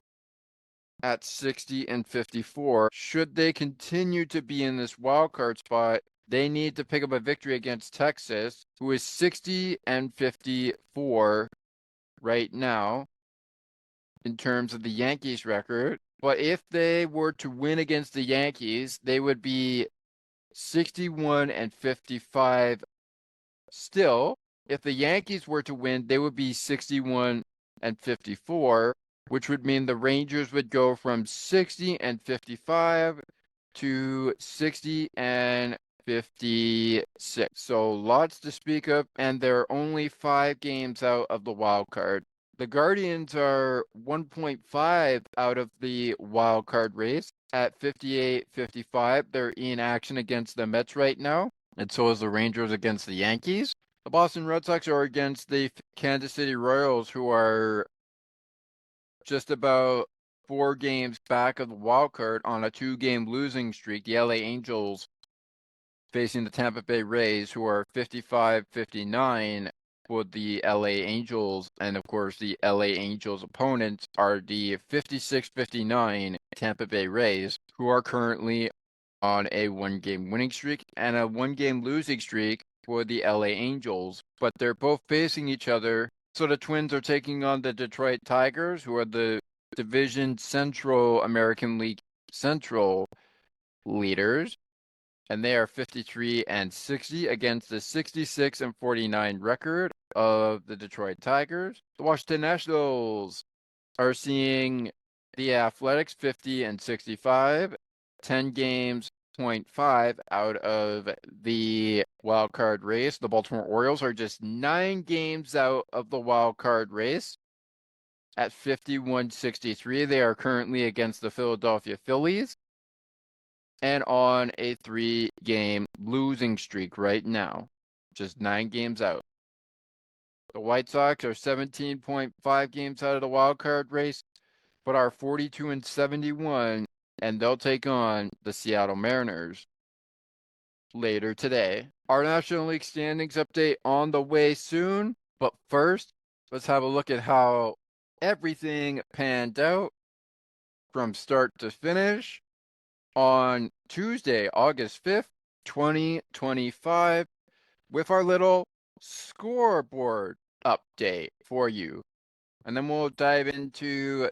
at 60-54. Should they continue to be in this wild card spot, they need to pick up a victory against Texas, who is 60-54 right now in terms of the Yankees record. But if they were to win against the Yankees, they would be 61-55 still. If the Yankees were to win, they would be 61-54, which would mean the Rangers would go from 60-55 to 60-56. So lots to speak of, and they're only 5 games out of the wild card. The Guardians are 1.5 out of the wild card race at 58-55. They're in action against the Mets right now, and so is the Rangers against the Yankees. The Boston Red Sox are against the Kansas City Royals, who are just about 4 games back of the wild card on a 2-game losing streak. The LA Angels facing the Tampa Bay Rays, who are 55-59 for the LA Angels, and of course the LA Angels opponents are the 56-59 Tampa Bay Rays, who are currently on a 1-game winning streak and a 1-game losing streak for the LA Angels, but they're both facing each other. So the Twins are taking on the Detroit Tigers, who are the Division Central American League Central leaders, and they are 53-60 against the 66-49 record of the Detroit Tigers. The Washington Nationals are seeing the Athletics 50-65, 10 games, 0.5 out of the wild card race. The Baltimore Orioles are just 9 games out of the wild card race at 51-63. They are currently against the Philadelphia Phillies and on a 3-game losing streak right now, just 9 games out. The White Sox are 17.5 games out of the wild card race, but are 42-71, and they'll take on the Seattle Mariners later today. Our National League standings update on the way soon, but first, let's have a look at how everything panned out from start to finish on Tuesday, August 5th, 2025, with our little scoreboard update for you. And then we'll dive into,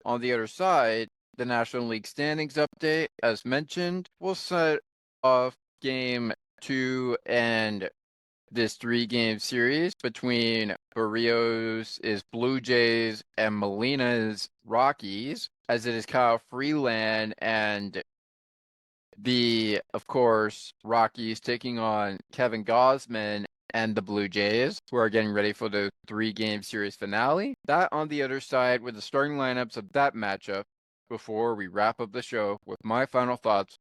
on the other side, the National League standings update. As mentioned, we'll set off game 2 and this 3-game series between Barrios' Blue Jays and Molina's Rockies, as it is Kyle Freeland and of course, Rockies taking on Kevin Gausman and the Blue Jays, who are getting ready for the 3-game series finale. That on the other side with the starting lineups of that matchup before we wrap up the show with my final thoughts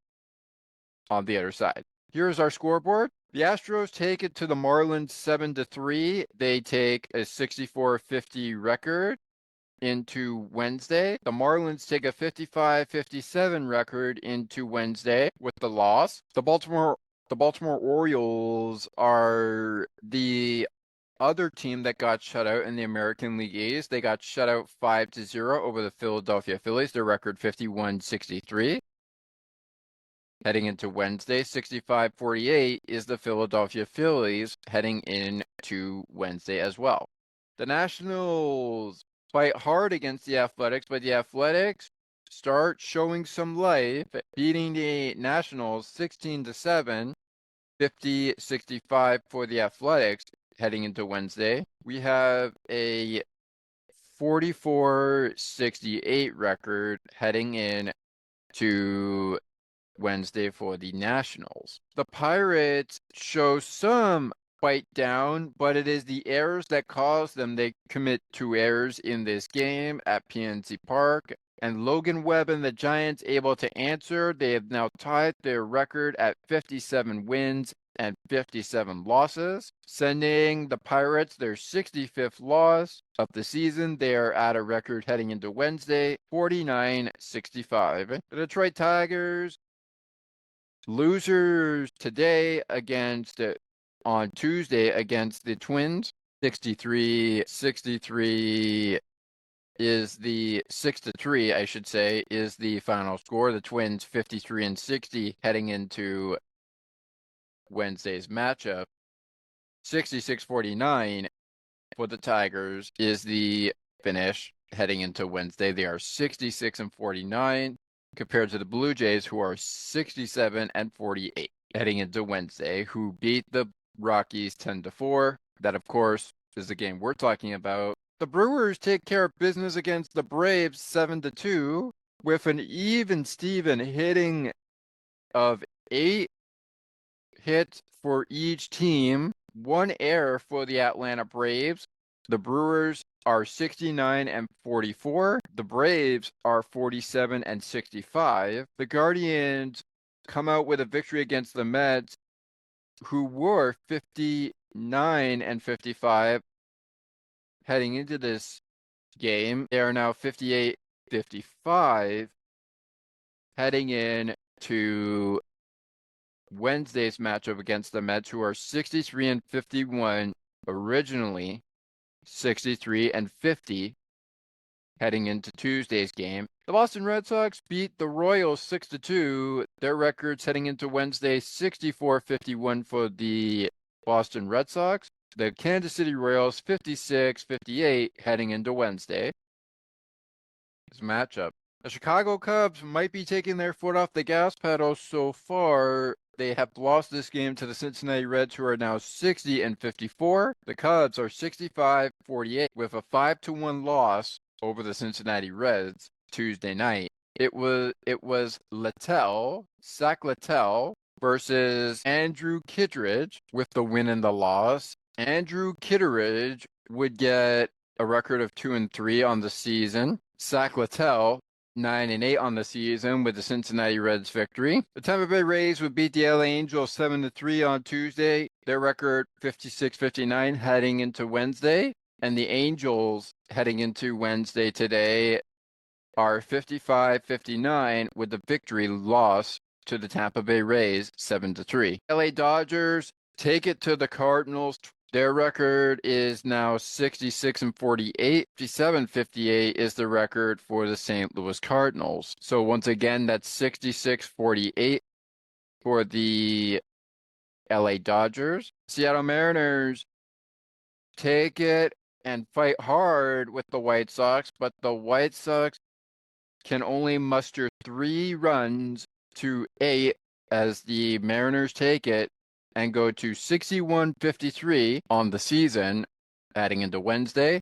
on the other side. Here's our scoreboard. The Astros take it to the Marlins 7-3. They take a 64-50 record into Wednesday. The Marlins take a 55-57 record into Wednesday with the loss. The Baltimore Orioles are the other team that got shut out in the American League East. They got shut out 5-0 over the Philadelphia Phillies. Their record 51-63. Heading into Wednesday, 65-48 is the Philadelphia Phillies heading into Wednesday as well. The Nationals fight hard against the Athletics, but the Athletics start showing some life, beating the Nationals 16-7, 50-65 for the Athletics heading into Wednesday. We have a 44-68 record heading in to Wednesday for the Nationals. The Pirates show some fight down, but it is the errors that cause them. They commit 2 errors in this game at PNC Park, and Logan Webb and the Giants able to answer. They have now tied their record at 57 wins and 57 losses, sending the Pirates their 65th loss of the season. They are at a record heading into Wednesday, 49-65. The Detroit Tigers, losers today on Tuesday against the Twins. 63 is the 6-3, I should say, is the final score. The Twins 53-60 heading into Wednesday's matchup. 66-49 for the Tigers is the finish heading into Wednesday. They are 66-49 compared to the Blue Jays, who are 67-48 heading into Wednesday, who beat the Rockies 10-4. That, of course, is the game we're talking about. The Brewers take care of business against the Braves 7-2 with an even Steven hitting of 8 hits for each team, 1 error for the Atlanta Braves. The Brewers are 69-44. The Braves are 47-65. The Guardians come out with a victory against the Mets, who were 59-55 heading into this game. They are now 58-55 heading in to Wednesday's matchup against the Mets, who are 63-51 originally, 63-50 heading into Tuesday's game. The Boston Red Sox beat the Royals 6-2. Their records heading into Wednesday, 64-51 for the Boston Red Sox. The Kansas City Royals 56-58 heading into Wednesday. This matchup. The Chicago Cubs might be taking their foot off the gas pedal so far. They have lost this game to the Cincinnati Reds, who are now 60-54. The Cubs are 65-48 with a 5-1 loss over the Cincinnati Reds Tuesday night. It was Zach Littell versus Andrew Kittredge with the win and the loss. Andrew Kittredge would get a record of 2-3 on the season. Zach Littell 9-8 on the season with the Cincinnati Reds victory. The Tampa Bay Rays would beat the LA Angels 7-3 on Tuesday. Their record 56-59 heading into Wednesday. And the Angels heading into Wednesday today are 55-59 with the victory loss to the Tampa Bay Rays 7-3. LA Dodgers take it to the Cardinals. Their record is now 66-48. 57-58 is the record for the St. Louis Cardinals. So once again, that's 66-48 for the LA Dodgers. Seattle Mariners take it and fight hard with the White Sox, but the White Sox can only muster 3 runs to 8 as the Mariners take it and go to 61-53 on the season heading into Wednesday,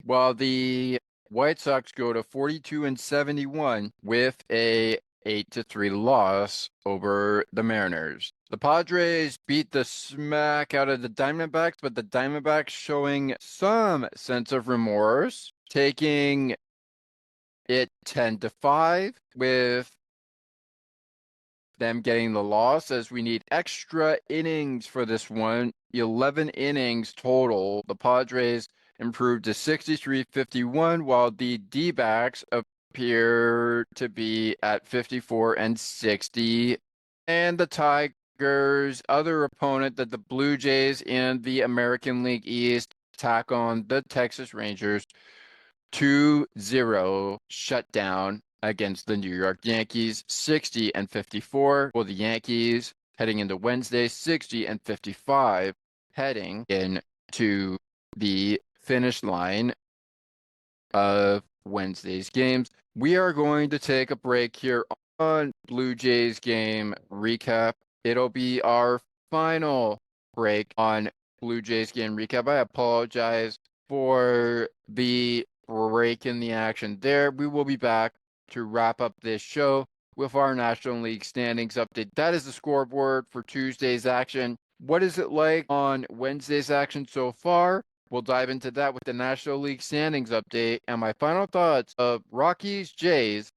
while the White Sox go to 42-71 with a 8-3 loss over the Mariners. The Padres beat the smack out of the Diamondbacks, but the Diamondbacks showing some sense of remorse, taking it 10-5 with them getting the loss, as we need extra innings for this one. 11 innings total. The Padres improved to 63-51, while the D-backs appear to be at 54-60. And the Tigers' other opponent, that the Blue Jays in the American League East, tack on the Texas Rangers 2-0 shutdown against the New York Yankees, 60-54 for the Yankees heading into Wednesday, 60-55 heading into the finish line of Wednesday's games. We are going to take a break here on Blue Jays game recap. It'll be our final break on Blue Jays game recap. I apologize for the break in the action there. We will be back to wrap up this show with our National League standings update. That is the scoreboard for Tuesday's action. What is it like on Wednesday's action so far? We'll dive into that with the National League standings update and my final thoughts of Rockies Jays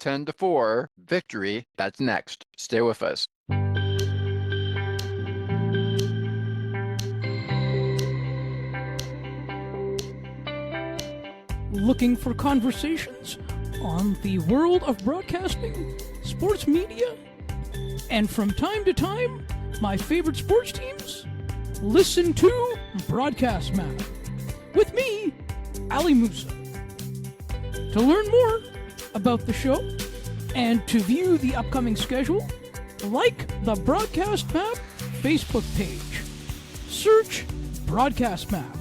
10-4 victory. That's next. Stay with us. Looking for conversations on the world of broadcasting, sports media, and from time to time, my favorite sports teams? Listen to Broadcast Map with me, Ali Musa. To learn more about the show and to view the upcoming schedule, like the Broadcast Map Facebook page. Search Broadcast Map.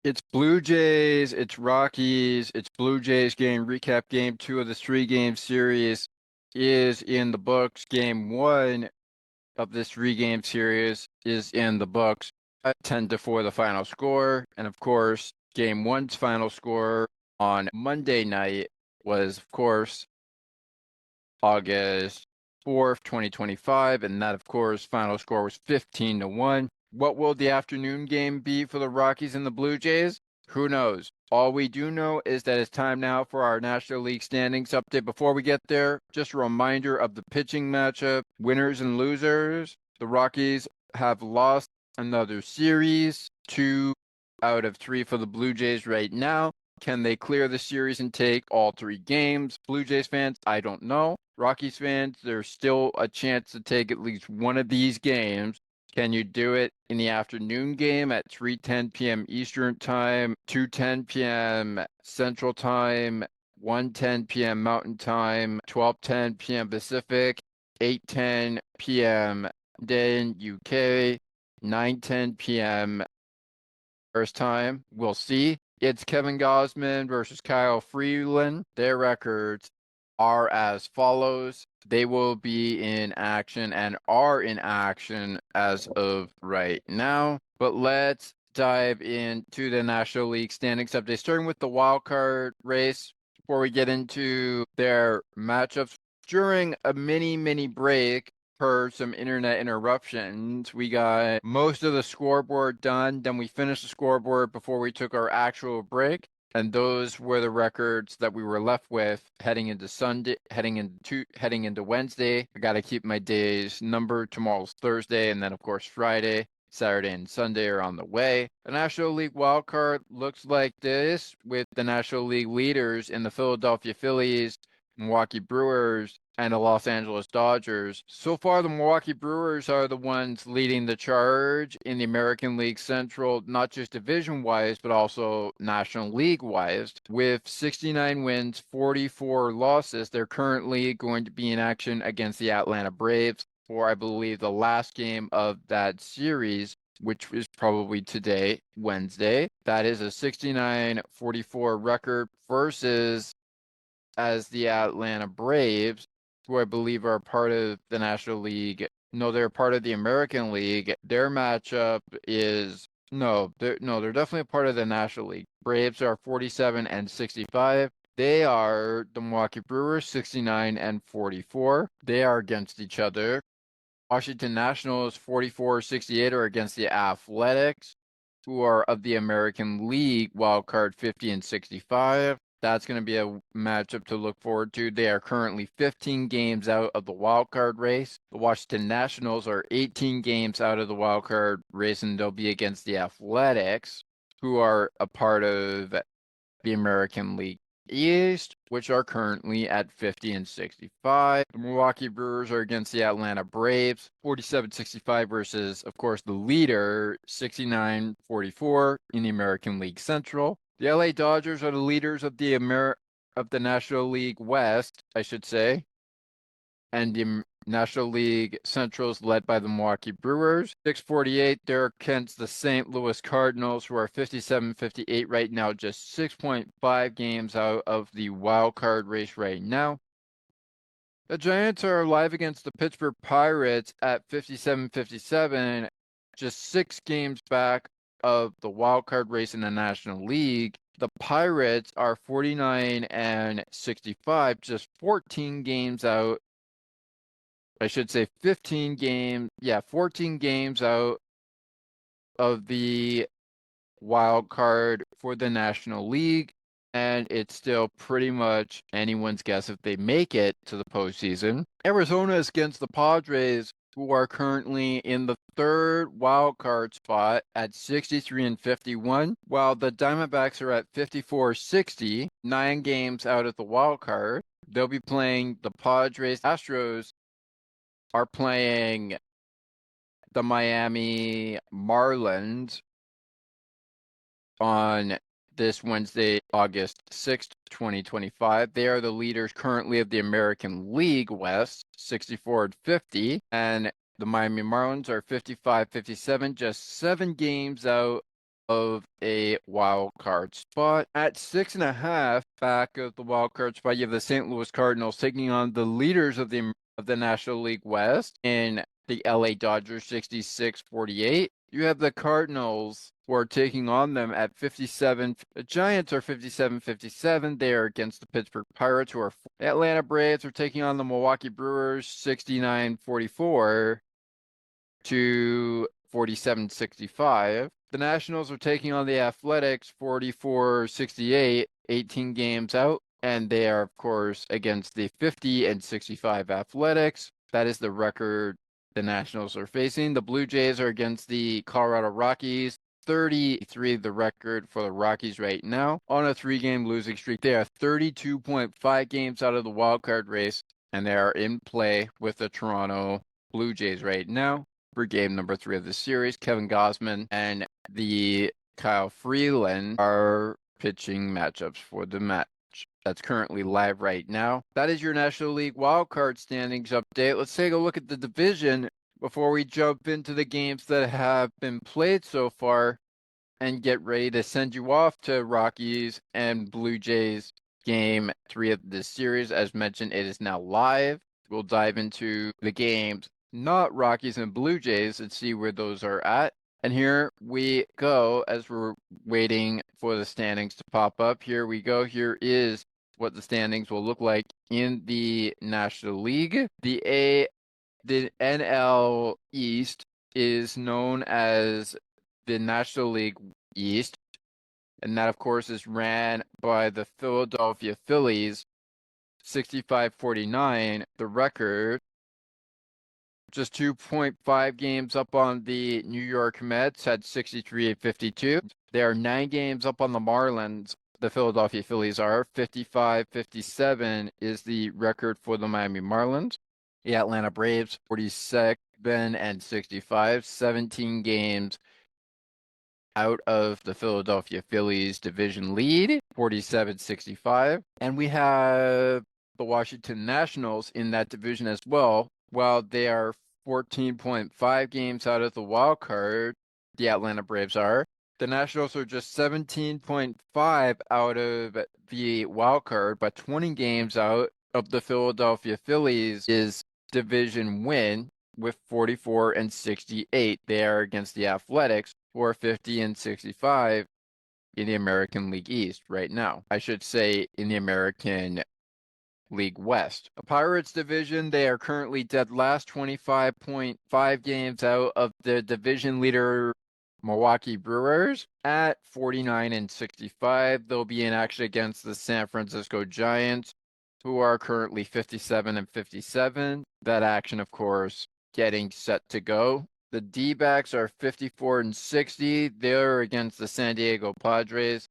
It's Blue Jays, it's Rockies, it's Blue Jays game recap. Game 2 of the 3-game series is in the books. Game 1 of this 3-game series is in the books. 10-4 the final score. And of course, game 1's final score on Monday night was, of course, August 4th, 2025. And that, of course, final score was 15-1. What will the afternoon game be for the Rockies and the Blue Jays? Who knows? All we do know is that it's time now for our National League standings update. Before we get there, just a reminder of the pitching matchup, winners and losers. The Rockies have lost another series, 2 out of 3 for the Blue Jays right now. Can they clear the series and take all 3 games? Blue Jays fans, I don't know. Rockies fans, there's still a chance to take at least one of these games. Can you do it in the afternoon game at 3:10 p.m. Eastern Time, 2:10 p.m. Central Time, 1:10 p.m. Mountain Time, 12:10 p.m. Pacific, 8:10 p.m. Then UK, 9:10 p.m. First time? We'll see. It's Kevin Gausman versus Kyle Freeland. Their records are as follows. They will be in action and are in action as of right now. But let's dive into the National League standings update, starting with the wild card race before we get into their matchups. During a mini break per some internet interruptions, we got most of the scoreboard done. Then we finished the scoreboard before we took our actual break. And those were the records that we were left with heading into Sunday, heading into Wednesday. I got to keep my days numbered. Tomorrow's Thursday, and then of course Friday, Saturday, and Sunday are on the way. The National League wildcard looks like this, with the National League leaders in the Philadelphia Phillies Milwaukee Brewers and the Los Angeles Dodgers. So far, the Milwaukee Brewers are the ones leading the charge in the American League Central, not just division-wise, but also National League-wise. With 69 wins, 44 losses, they're currently going to be in action against the Atlanta Braves for, I believe, the last game of that series, which is probably today, Wednesday. That is a 69-44 record versus as the Atlanta Braves, who I believe are part of the National League. No, they're part of the American League. Their matchup is they're definitely a part of the National League. Braves are 47-65. They are the Milwaukee Brewers 69-44. They are against each other. Washington Nationals 44-68 are against the Athletics, who are of the American League wildcard 50-65. That's going to be a matchup to look forward to. They are currently 15 games out of the wild card race. The Washington Nationals are 18 games out of the wild card race, and they'll be against the Athletics, who are a part of the American League East, which are currently at 50-65. The Milwaukee Brewers are against the Atlanta Braves, 47-65 versus, of course, the leader, 69-44 in the American League Central. The LA Dodgers are the leaders of the National League West, I should say. And the National League Central is led by the Milwaukee Brewers. 648, they're against the St. Louis Cardinals, who are 57-58 right now, just 6.5 games out of the wild card race right now. The Giants are live against the Pittsburgh Pirates at 57-57, just 6 games back of the wild card race in the National League. The Pirates are 49-65, just 14 games out. I should say 14 games out of the wild card for the National League. And it's still pretty much anyone's guess if they make it to the postseason. Arizona is against the Padres, who are currently in the third wild card spot at 63-51, while the Diamondbacks are at 54-60, 9 games out of the wild card. They'll be playing the Padres. Astros are playing the Miami Marlins on this Wednesday, August 6th, 2025. They are the leaders currently of the American League West, 64-50, and the Miami Marlins are 55-57, just 7 games out of a wild card spot. At 6.5 back of the wild card spot, you have the St. Louis Cardinals taking on the leaders of the National League West in the LA Dodgers 66-48. You have the Cardinals who are taking on them at 57. The Giants are 57-57. They are against the Pittsburgh Pirates, who are Atlanta Braves are taking on the Milwaukee Brewers 69-44 to 47-65. The Nationals are taking on the Athletics 44-68, 18 games out. And they are, of course, against the 50-65 Athletics. That is the record the Nationals are facing. The Blue Jays are against the Colorado Rockies. 33 the record for the Rockies right now. On a 3-game losing streak, they are 32.5 games out of the wild card race, and they are in play with the Toronto Blue Jays right now for game number 3 of the series. Kevin Gausman and the Kyle Freeland are pitching matchups for the match that's currently live right now. That is your National League wildcard standings update. Let's take a look at the division before we jump into the games that have been played so far and get ready to send you off to Rockies and Blue Jays game 3 of this series. As mentioned, it is now live. We'll dive into the games, not Rockies and Blue Jays, and see where those are at. And here we go as we're waiting for the standings to pop up. Here we go. Here is what the standings will look like in the National League. The NL East is known as the National League East, and that, of course, is ran by the Philadelphia Phillies, 65-49, the record. Just 2.5 games up on the New York Mets at 63-52. They are 9 games up on the Marlins, the Philadelphia Phillies are. 55-57 is the record for the Miami Marlins. The Atlanta Braves, 47-65, 17 games out of the Philadelphia Phillies division lead, 47-65. And we have the Washington Nationals in that division as well. While they are 14.5 games out of the wild card, the Atlanta Braves are. The Nationals are just 17.5 out of the wild card, but 20 games out of the Philadelphia Phillies is division win with 44-68. They are against the Athletics, 50-65 in the American League East right now. I should say in the American League West. The Pirates division, they are currently dead last, 25.5 games out of the division leader Milwaukee Brewers at 49-65. They'll be in action against the San Francisco Giants, who are currently 57-57. That action, of course, getting set to go. The D-backs are 54-60. They're against the San Diego Padres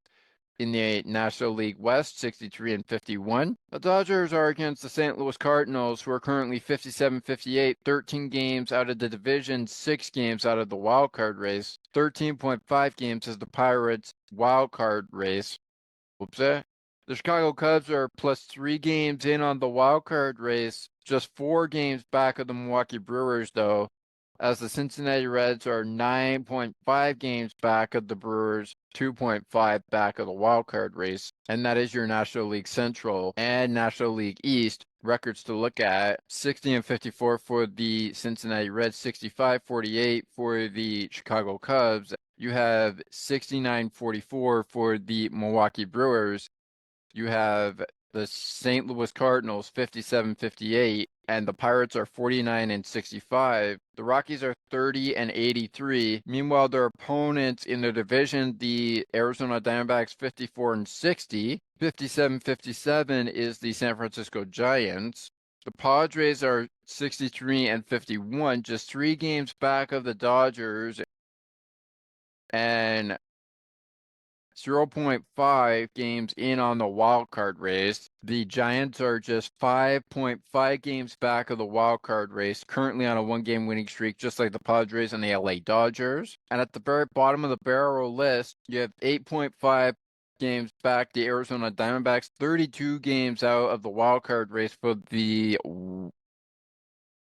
in the National League West, 63-51. The Dodgers are against the St. Louis Cardinals, who are currently 57-58, 13 games out of the division, 6 games out of the wild card race. 13.5 games is the Pirates' wild card race. Oops. The Chicago Cubs are plus 3 games in on the wild card race, just 4 games back of the Milwaukee Brewers, though, as the Cincinnati Reds are 9.5 games back of the Brewers, 2.5 back of the wild card race. And that is your National League Central and National League East records to look at. 60-54 for the Cincinnati Reds, 65-48 for the Chicago Cubs. You have 69-44 for the Milwaukee Brewers. You have the St. Louis Cardinals 57-58, and the Pirates are 49-65. The Rockies are 30-83. Meanwhile, their opponents in the division, the Arizona Diamondbacks 54-60. 57-57 is the San Francisco Giants. The Padres are 63-51, just 3 games back of the Dodgers, and 0.5 games in on the wild card race. The Giants are just 5.5 games back of the wild card race, currently on a 1-game winning streak, just like the Padres and the LA Dodgers. And at the very bottom of the barrel list, you have 8.5 games back the Arizona Diamondbacks, 32 games out of the wild card race for the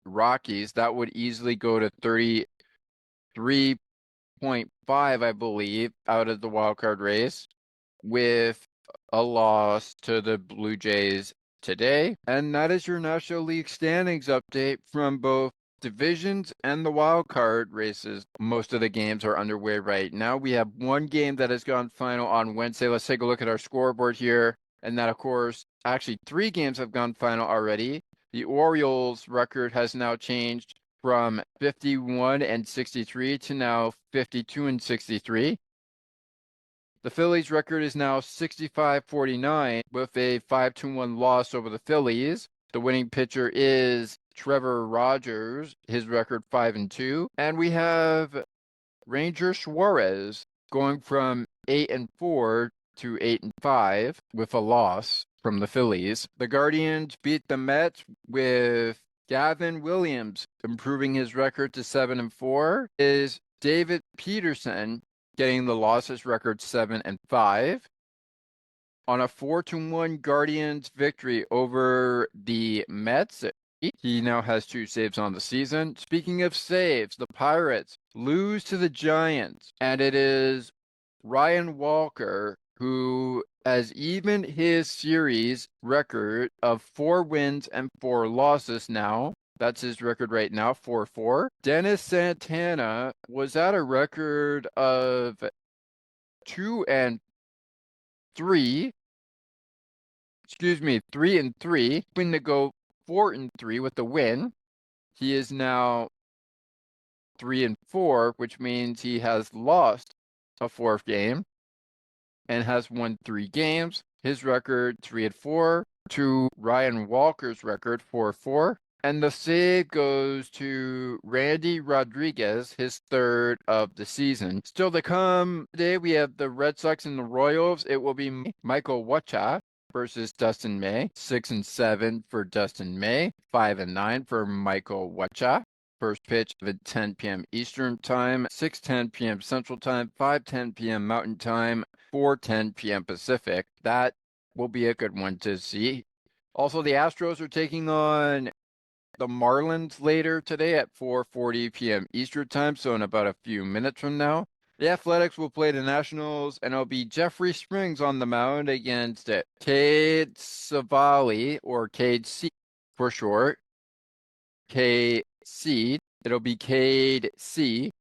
Rockies. That would easily go to 33.5, I believe, out of the wild card race, with a loss to the Blue Jays today. And that is your National League standings update from both divisions and the wild card races. Most of the games are underway right now. We have 1 game that has gone final on Wednesday. Let's take a look at our scoreboard here. And that, of course, actually 3 games have gone final already. The Orioles record has now changed from 51-63 to now 52-63. The Phillies record is now 65-49 with a 5-1 loss over the Phillies. The winning pitcher is Trevor Rogers, his record 5-2. And we have Ranger Suarez going from 8-4 to 8-5 with a loss from the Phillies. The Guardians beat the Mets with Gavin Williams improving his record to 7-4. Is David Peterson getting the losses record 7-5. On a 4-1 Guardians victory over the Mets, he now has 2 saves on the season. Speaking of saves, the Pirates lose to the Giants, and it is Ryan Walker who has evened his series record of 4 wins and 4 losses now. That's his record right now, 4-4. Dennis Santana was at a record of 2-3. 3-3, hoping to go 4-3 with the win. He is now 3-4, which means he has lost a 4th game and has won 3 games. His record 3-4 to Ryan Walker's record 4-4. And the save goes to Randy Rodriguez, his third of the season. Still to come today, we have the Red Sox and the Royals. It will be Michael Wacha versus Dustin May. 6-7 for Dustin May. 5-9 for Michael Wacha. First pitch at 10 p.m. Eastern Time, 6:10 p.m. Central Time, 5:10 p.m. Mountain Time, 4:10 p.m. Pacific. That will be a good one to see. Also, the Astros are taking on the Marlins later today at 4:40 p.m. Eastern Time, so in about a few minutes from now. The Athletics will play the Nationals, and it'll be Jeffrey Springs on the mound against Cade Savali, or Cade C for short. KC. It'll be Cade C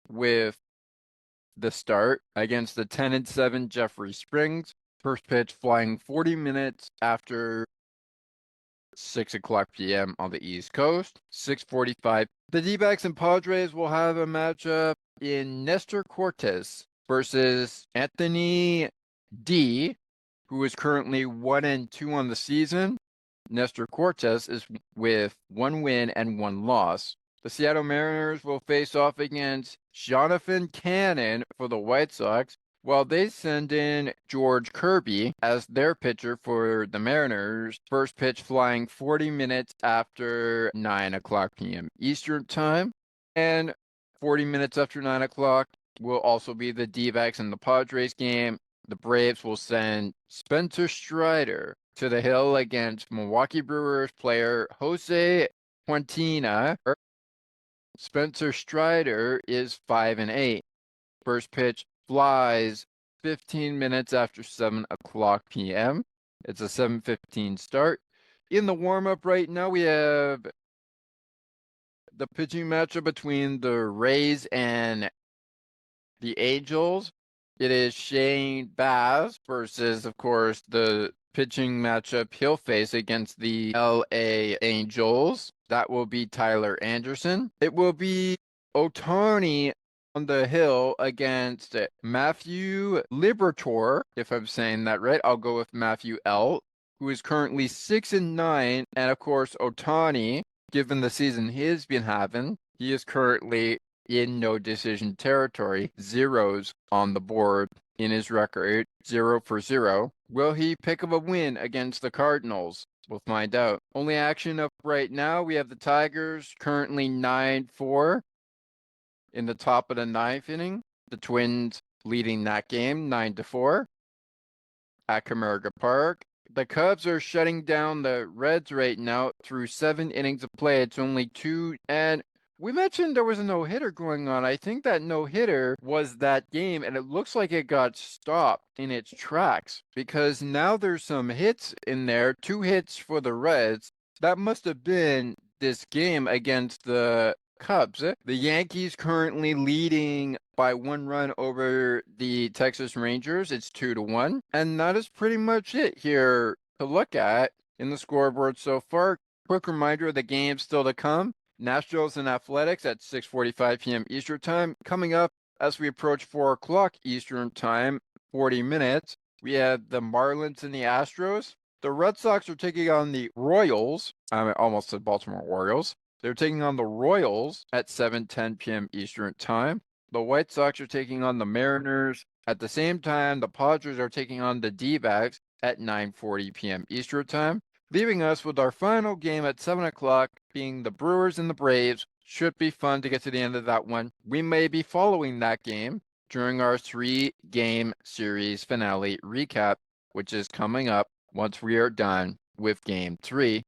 with the start against the 10-7 Jeffrey Springs. First pitch flying 40 minutes after 6 o'clock p.m. on the East Coast. 6:45. The D-backs and Padres will have a matchup in Nestor Cortes versus Anthony D, who is currently 1-2 on the season. Nestor Cortes is with 1 win and 1 loss. The Seattle Mariners will face off against Jonathan Cannon for the White Sox, while they send in George Kirby as their pitcher for the Mariners. First pitch flying 40 minutes after 9 o'clock p.m. Eastern Time. And 40 minutes after 9 o'clock will also be the D-backs and the Padres game. The Braves will send Spencer Strider to the hill against Milwaukee Brewers player Jose Quintina. Spencer Strider is 5-8. First pitch flies 15 minutes after 7 o'clock p.m. It's a 7:15 start. In the warm-up right now, we have the pitching matchup between the Rays and the Angels. It is Shane Baz versus, of course, the pitching matchup he'll face against the LA Angels. That will be Tyler Anderson. It will be Ohtani on the hill against Matthew Liberatore, if I'm saying that right. I'll go with Matthew L, who is currently 6-9. And of course, Ohtani, given the season he's been having, he is currently in no decision territory. Zeros on the board in his record, 0 for 0. Will he pick up a win against the Cardinals? We'll find out. Only action up right now, we have the Tigers currently 9-4 in the top of the 9th inning. The Twins leading that game 9-4 at Comerica Park. The Cubs are shutting down the Reds right now through 7 innings of play. It's only 2, and we mentioned there was a no-hitter going on. I think that no-hitter was that game, and it looks like it got stopped in its tracks because now there's some hits in there, 2 hits for the Reds. That must have been this game against the Cubs. The Yankees currently leading by 1 run over the Texas Rangers. It's 2-1, and that is pretty much it here to look at in the scoreboard so far. Quick reminder of the games still to come. Nationals and Athletics at 6:45 p.m. Eastern Time. Coming up as we approach 4 o'clock Eastern Time, 40 minutes, we have the Marlins and the Astros. The Red Sox are taking on the Royals. I almost said Baltimore Orioles. They're taking on the Royals at 7:10 p.m. Eastern Time. The White Sox are taking on the Mariners. At the same time, the Padres are taking on the D-backs at 9:40 p.m. Eastern Time. Leaving us with our final game at 7 o'clock being the Brewers and the Braves. Should be fun to get to the end of that one. We may be following that game during our 3-game series finale recap, which is coming up once we are done with Game 3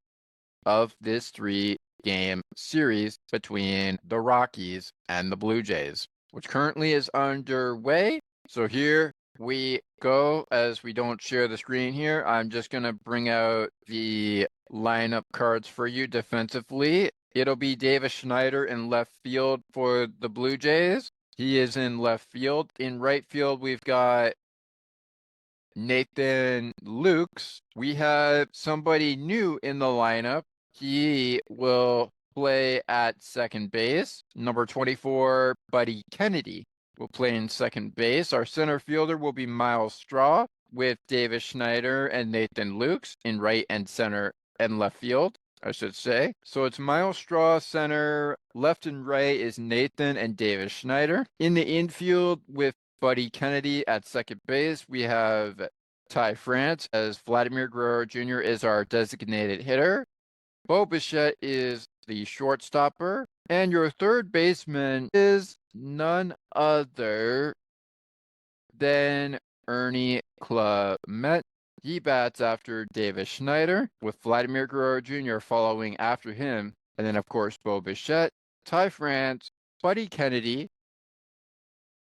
of this 3-game series between the Rockies and the Blue Jays, which currently is underway. So here we go. As we don't share the screen here, I'm just going to bring out the lineup cards for you defensively. It'll be Davis Schneider in left field for the Blue Jays. He is in left field. In right field, we've got Nathan Lukes. We have somebody new in the lineup. He will play at second base. Number 24, Buddy Kennedy will play in second base. Our center fielder will be Miles Straw with Davis Schneider and Nathan Lukes in right and center and left field. I should say. So it's Miles Straw center. Left and right is Nathan and Davis Schneider. In the infield with Buddy Kennedy at second base, we have Ty France, as Vladimir Guerrero Jr. is our designated hitter. Bo Bichette is the shortstopper. And your third baseman is none other than Ernie Clement. He bats after Davis Schneider, with Vladimir Guerrero Jr. following after him. And then, of course, Bo Bichette, Ty France, Buddy Kennedy,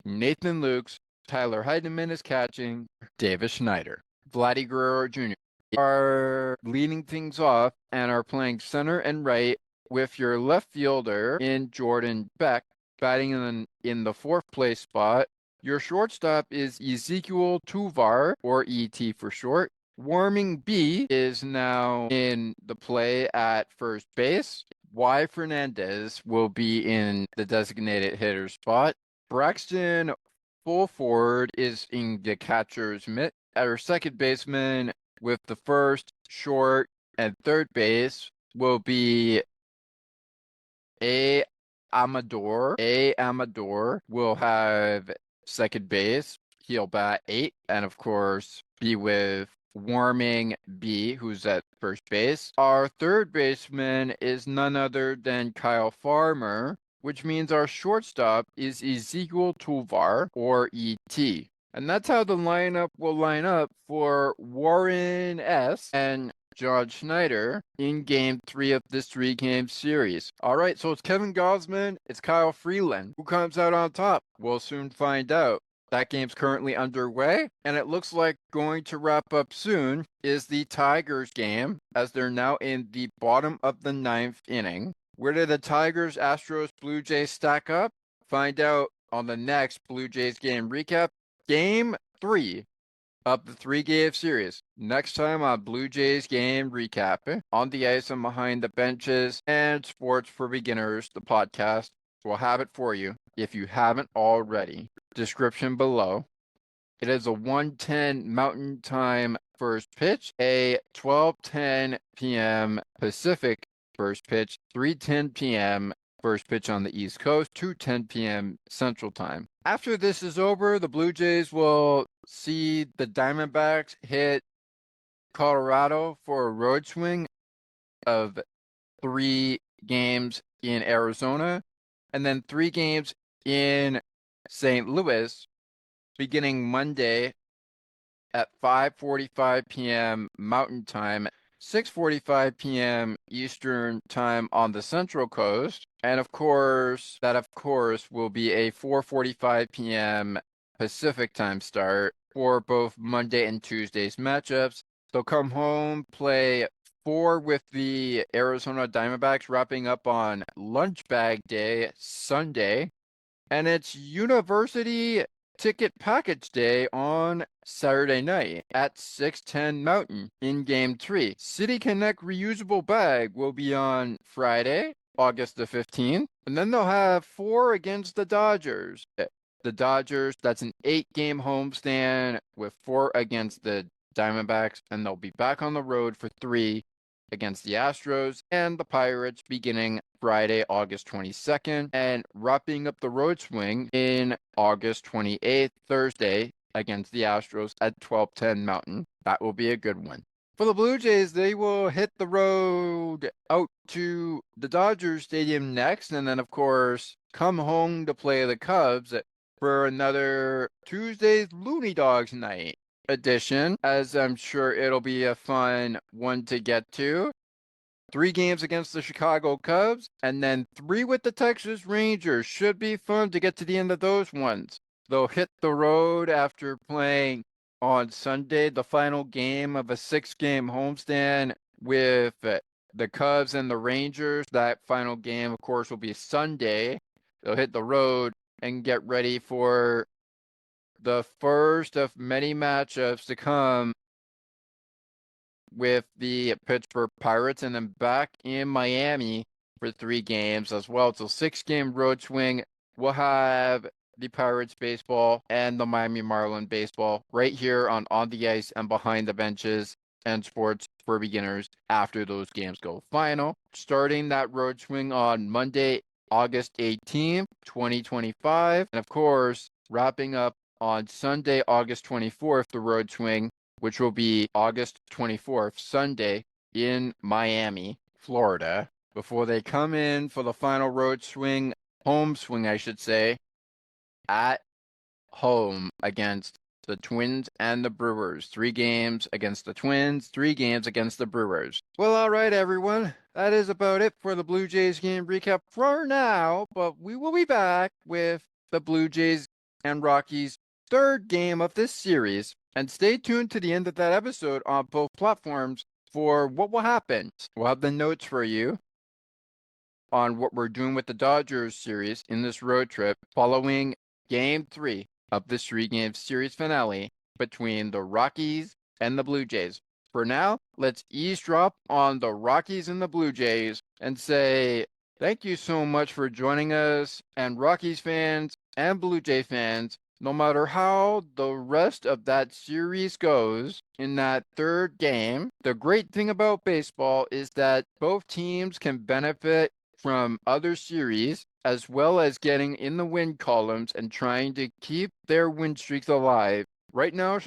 Nathan Lukes, Tyler Heidemann is catching, Davis Schneider. Vladdy Guerrero Jr. are leading things off and are playing center and right, with your left fielder in Jordan Beck batting in the fourth place spot. Your shortstop is Ezekiel Tuvar, or ET for short. Warming B is now in the play at first base. Y. Fernandez will be in the designated hitter spot. Braxton Fulford is in the catcher's mitt. At our second baseman, with the first, short, and third base, will be A. Amador. A. Amador will have second base. He'll bat 8, and of course be with Warming B, who's at first base. Our third baseman is none other than Kyle Farmer, which means our shortstop is Ezekiel Tuvar, or ET. And that's how the lineup will line up for Warren S. and John Schneider in Game 3 of this 3-game series. All right, so it's Kevin Gosman, it's Kyle Freeland. Who comes out on top? We'll soon find out. That game's currently underway, and it looks like going to wrap up soon is the Tigers game, as they're now in the bottom of the 9th inning. Where did the Tigers, Astros, Blue Jays stack up? Find out on the next Blue Jays game recap. Game 3 of the 3-game series. Next time on Blue Jays game recap, on the ice and behind the benches, and Sports for Beginners, the podcast. We'll have it for you if you haven't already. Description below. It is a 1:10 Mountain Time first pitch, a 12:10 p.m. Pacific first pitch, 3:10 p.m. first pitch on the East Coast, 2:10 p.m. Central Time. After this is over, the Blue Jays will see the Diamondbacks hit Colorado for a road swing of 3 games in Arizona, and then 3 games in St. Louis, beginning Monday at 5:45 p.m. Mountain Time, 6:45 p.m. Eastern Time on the Central Coast, and of course, will be a 4:45 p.m. Pacific Time start for both Monday and Tuesday's matchups. They'll come home, play 4 with the Arizona Diamondbacks, wrapping up on Lunch Bag Day Sunday. And it's University Ticket Package Day on Saturday night at 6:10 Mountain in Game 3. City Connect reusable bag will be on Friday, August the 15th. And then they'll have 4 against the Dodgers. The Dodgers, that's an 8-game homestand with 4 against the Diamondbacks. And they'll be back on the road for 3 against the Astros and the Pirates beginning Friday, August 22nd, and wrapping up the road swing in August 28th, Thursday, against the Astros at 12:10 Mountain. That will be a good one. For the Blue Jays, they will hit the road out to the Dodgers Stadium next, and then, of course, come home to play the Cubs for another Tuesday's Looney Dogs night edition, as I'm sure it'll be a fun one to get to. 3 games against the Chicago Cubs, and then 3 with the Texas Rangers. Should be fun to get to the end of those ones. They'll hit the road after playing on Sunday, the final game of a 6-game homestand with the Cubs and the Rangers. That final game, of course, will be Sunday. They'll hit the road and get ready for the first of many matchups to come with the Pittsburgh Pirates, and then back in Miami for 3 games as well. It's a 6-game road swing. We'll have the Pirates baseball and the Miami Marlin baseball right here on the Ice and Behind the Benches. and Sports for Beginners after those games go final. Starting that road swing on Monday, August 18th, 2025. And of course, wrapping up on Sunday, August 24th, the road swing, which will be August 24th, Sunday, in Miami, Florida, before they come in for the final road swing, home swing, I should say, at home against the Twins and the Brewers. 3 games against the Twins, 3 games against the Brewers. Well, all right, everyone. That is about it for the Blue Jays game recap for now, but we will be back with the Blue Jays and Rockies' 3rd game of this series. And stay tuned to the end of that episode on both platforms for what will happen. We'll have the notes for you on what we're doing with the Dodgers series in this road trip following Game 3 of this 3-game series finale between the Rockies and the Blue Jays. For now, let's eavesdrop on the Rockies and the Blue Jays and say thank you so much for joining us, and Rockies fans and Blue Jay fans, no matter how the rest of that series goes in that 3rd game, the great thing about baseball is that both teams can benefit from other series as well as getting in the win columns and trying to keep their win streaks alive. Right now,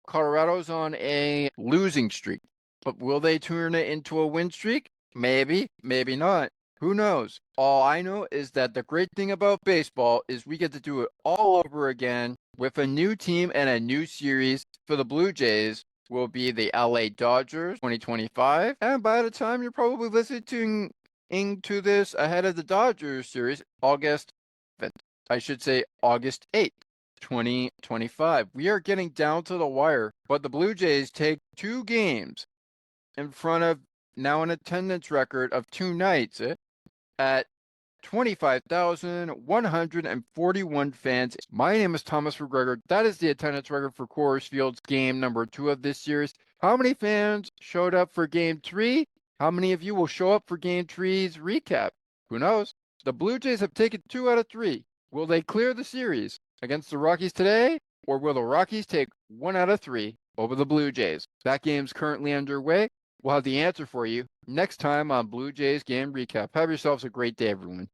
Colorado's on a losing streak, but will they turn it into a win streak? Maybe, maybe not. Who knows? All I know is that the great thing about baseball is we get to do it all over again with a new team and a new series. For the Blue Jays will be the LA Dodgers 2025. And by the time you're probably listening to this ahead of the Dodgers series, August 8th, 2025. We are getting down to the wire, but the Blue Jays take 2 games in front of now an attendance record of 2 nights at 25,141 fans. My name is Thomas McGregor. That is the attendance record for Coors Field's game number 2 of this series. How many fans showed up for game 3? How many of you will show up for game 3's recap? Who knows? The Blue Jays have taken 2 out of 3. Will they clear the series against the Rockies today, or will the Rockies take 1 out of 3 over the Blue Jays? That game's currently underway. We'll have the answer for you next time on Blue Jays Game Recap. Have yourselves a great day, everyone.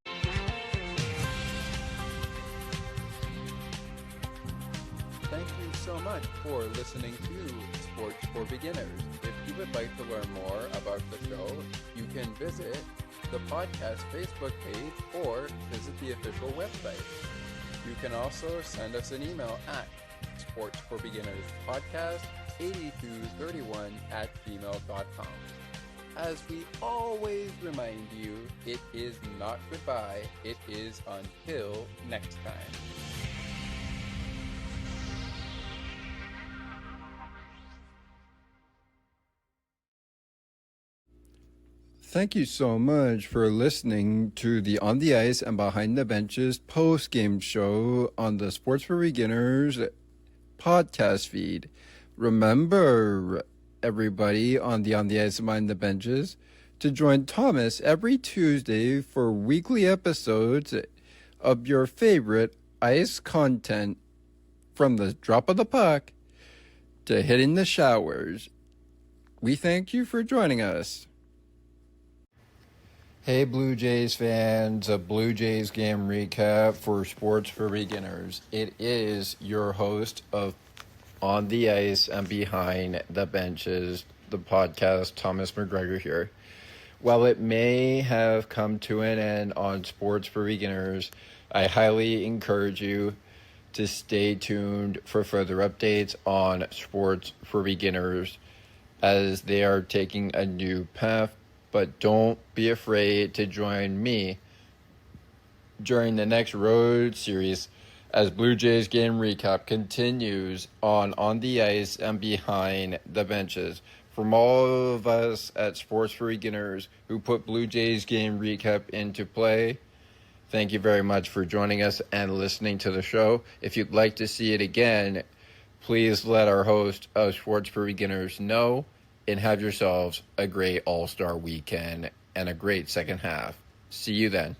Thank you so much for listening to Sports for Beginners. If you would like to learn more about the show, you can visit the podcast Facebook page or visit the official website. You can also send us an email at sportsforbeginnerspodcast8231@gmail.com. As we always remind you, it is not goodbye, it is until next time. Thank you so much for listening to the On the Ice and Behind the Benches post-game show on the Sports for Beginners podcast feed. Remember, everybody on the Ice and Behind the Benches, to join Thomas every Tuesday for weekly episodes of your favorite ice content, from the drop of the puck to hitting the showers. We thank you for joining us. Hey Blue Jays fans, a Blue Jays game recap for Sports for Beginners. It is your host of On the Ice and Behind the Benches, the podcast, Thomas McGregor here. While it may have come to an end on Sports for Beginners, I highly encourage you to stay tuned for further updates on Sports for Beginners as they are taking a new path. But don't be afraid to join me during the next road series as Blue Jays game recap continues on the Ice and Behind the Benches. From all of us at Sports for Beginners who put Blue Jays game recap into play, thank you very much for joining us and listening to the show. If you'd like to see it again, please let our host of Sports for Beginners know, and have yourselves a great All-Star weekend and a great second half. See you then.